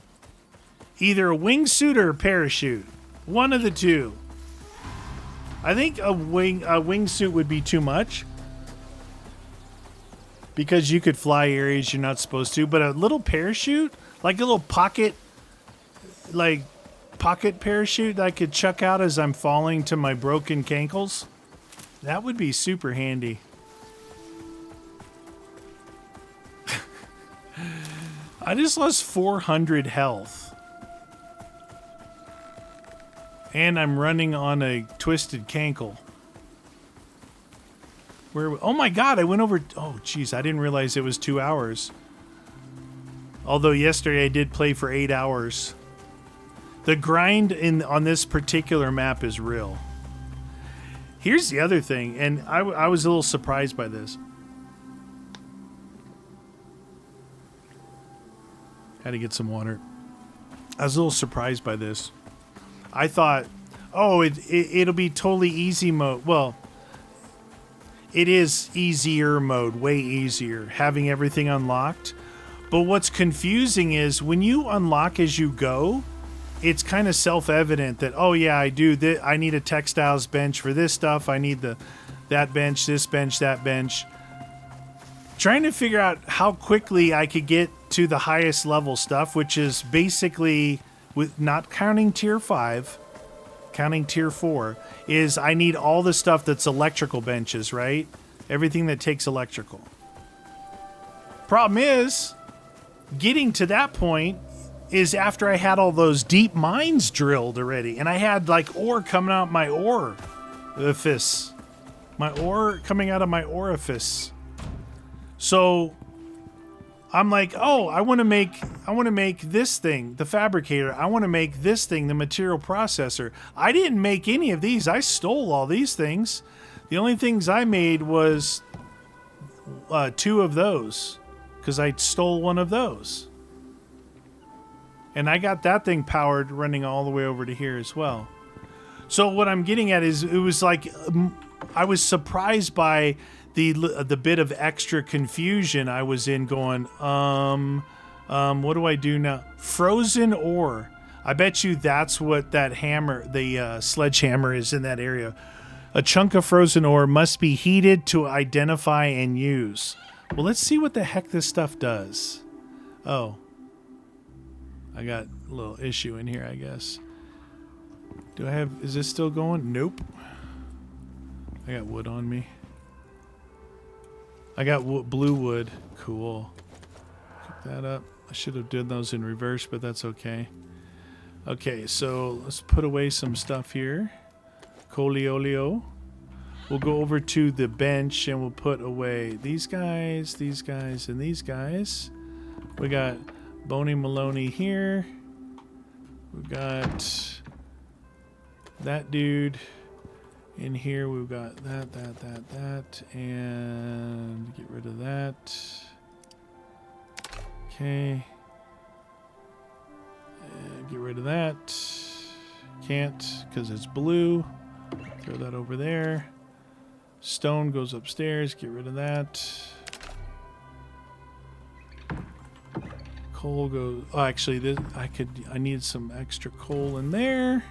Either a wingsuit or a parachute. One of the two. I think a wingsuit would be too much, because you could fly areas you're not supposed to, but a little parachute, like a little pocket parachute that I could chuck out as I'm falling to my broken cankles, that would be super handy. I just lost 400 health. And I'm running on a twisted cankle. Oh my god, I went over... Oh, jeez, I didn't realize it was 2 hours. Although yesterday I did play for 8 hours. The grind on this particular map is real. Here's the other thing, and I was a little surprised by this. Had to get some water. I was a little surprised by this. I thought, oh, it'll be totally easy mode. Well, it is easier mode, way easier, having everything unlocked. But what's confusing is when you unlock as you go, it's kind of self-evident that, oh yeah, I need a textiles bench for this stuff. I need that bench, this bench, that bench. Trying to figure out how quickly I could get to the highest level stuff, which is basically, with not counting tier 5, counting tier 4, is I need all the stuff that's electrical benches, right? Everything that takes electrical. Problem is, getting to that point is after I had all those deep mines drilled already, and I had like ore coming out my orifice. My ore coming out of my orifice. So I'm like, oh, I want to make this thing, the fabricator. I want to make this thing, the material processor. I didn't make any of these. I stole all these things. The only things I made was 2 of those, because I stole one of those. And I got that thing powered running all the way over to here as well. So what I'm getting at is it was like I was surprised by the bit of extra confusion I was in going, what do I do now? Frozen ore. I bet you that's what that hammer, the sledgehammer is in that area. A chunk of frozen ore must be heated to identify and use. Well, let's see what the heck this stuff does. Oh. I got a little issue in here, I guess. Do I have... Is this still going? Nope. I got wood on me. I got blue wood. Cool. Pick that up. I should have done those in reverse, but that's okay. Okay, so let's put away some stuff here. Coliolio. We'll go over to the bench and we'll put away these guys, and these guys. We got Boney Maloney here. We've got that dude in here. We've got that, and get rid of that. Okay. Get rid of that. Can't because it's blue. Throw that over there. Stone goes upstairs. Get rid of that. Coal goes. Oh, actually, this I need some extra coal in there.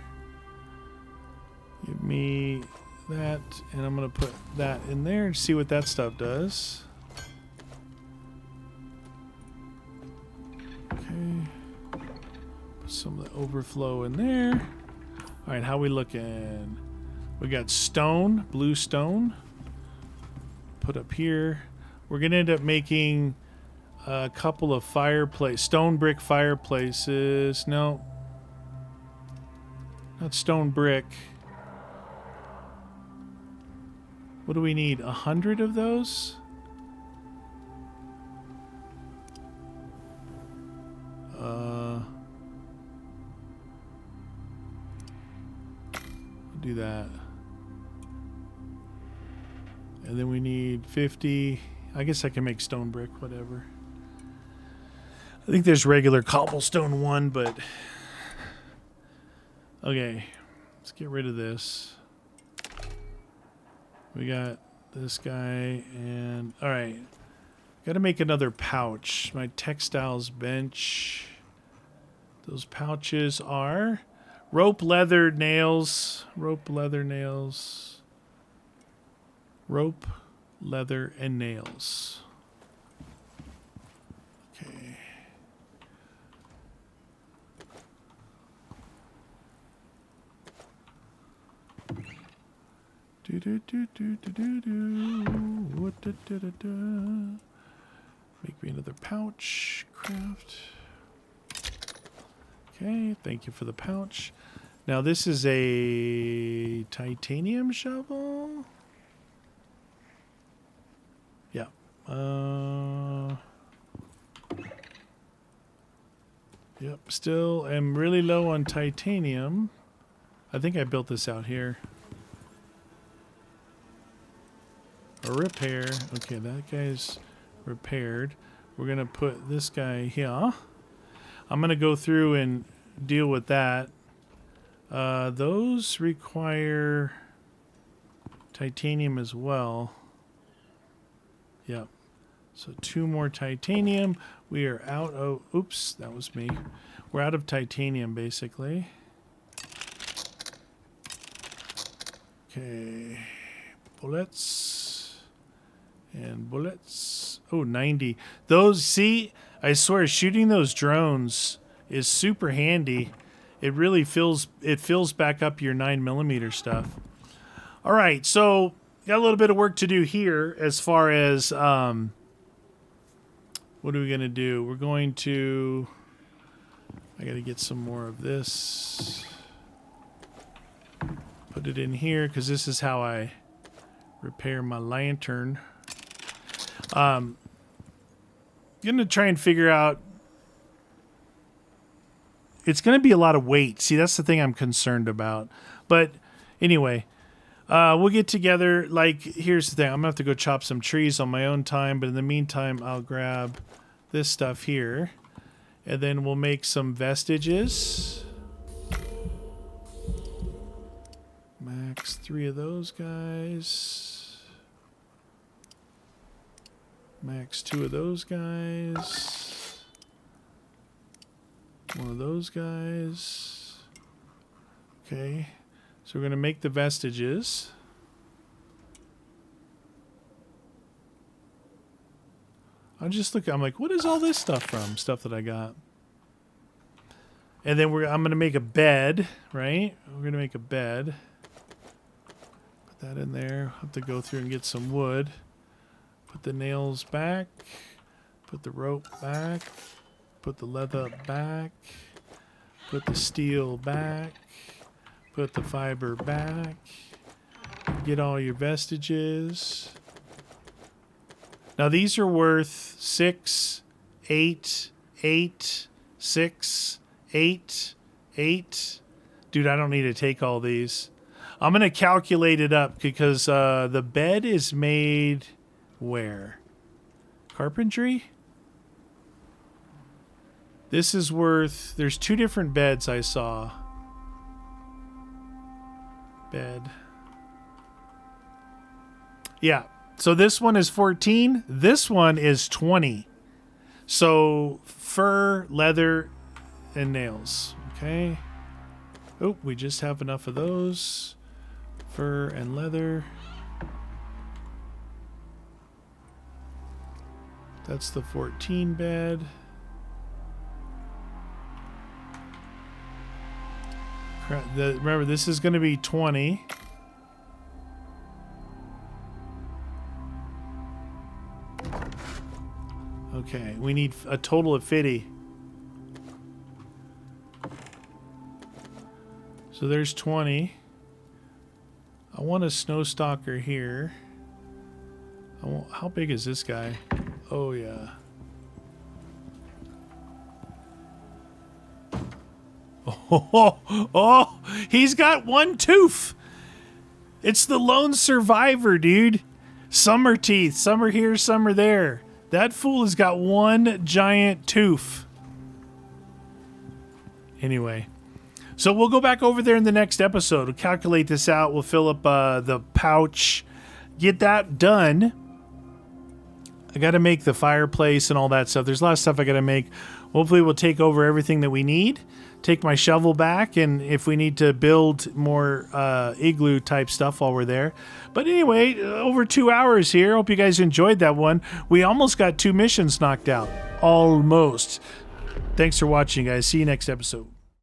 Give me that, and I'm gonna put that in there and see what that stuff does. Okay. Put some of the overflow in there. All right, how we looking? We got stone, blue stone. Put up here. We're gonna end up making a couple of stone brick fireplaces. No, not stone brick. What do we need? 100 of those? Do that. And then we need 50. I guess I can make stone brick, whatever. I think there's regular cobblestone one, but... Okay. Let's get rid of this. We got this guy and... Alright. Got to make another pouch. My textiles bench. Those pouches are... Rope, leather, nails. Rope, leather, nails. Rope, leather, and nails. Okay. Do do do do do do do. What da da da da. Make me another pouch. Craft. Okay, thank you for the pouch. Now this is a titanium shovel. Yeah. Yep, still am really low on titanium. I think I built this out here. A repair. Okay, that guy's repaired. We're going to put this guy here. I'm going to go through and deal with that. Those require titanium as well. Yep. So 2 more titanium. We are out of... Oops, that was me. We're out of titanium, basically. Okay. Bullets. And bullets. Oh, 90. Those, see... I swear, shooting those drones is super handy. It really fills back up your 9mm stuff. All right, so got a little bit of work to do here as far as what are we gonna do? We're going to. I got to get some more of this. Put it in here because this is how I repair my lantern. Gonna try and figure out. It's gonna be a lot of weight. See, that's the thing I'm concerned about. But anyway, we'll get together. Like, here's the thing. I'm gonna have to go chop some trees on my own time. But in the meantime, I'll grab this stuff here, and then we'll make some vestiges. 3 of those guys. Max 2 of those guys. 1 of those guys. Okay. So we're going to make the vestiges. I'm like, what is all this stuff from? Stuff that I got. And then I'm going to make a bed, right? We're going to make a bed. Put that in there. Have to go through and get some wood. Put the nails back. Put the rope back. Put the leather back. Put the steel back. Put the fiber back. Get all your vestiges. Now these are worth 6, 8, 8, 6, 8, 8. Dude, I don't need to take all these. I'm going to calculate it up because the bed is made where? Carpentry? This is worth... There's 2 different beds I saw. Bed. Yeah. So this one is 14. This one is 20. So fur, leather, and nails. Okay. Oh, we just have enough of those. Fur and leather. That's the 14 bed. Remember, this is going to be 20. Okay, we need a total of 50. So there's 20. I want a snow stalker here. How big is this guy? Oh, yeah. Oh, he's got 1 tooth. It's the lone survivor, dude. Some are teeth. Some are here, some are there. That fool has got 1 giant tooth. Anyway. So we'll go back over there in the next episode. We'll calculate this out. We'll fill up the pouch. Get that done. I got to make the fireplace and all that stuff. There's a lot of stuff I got to make. Hopefully we'll take over everything that we need. Take my shovel back, and if we need to build more igloo type stuff while we're there. But anyway, over 2 hours here. Hope you guys enjoyed that one. We almost got 2 missions knocked out. Almost. Thanks for watching, guys. See you next episode.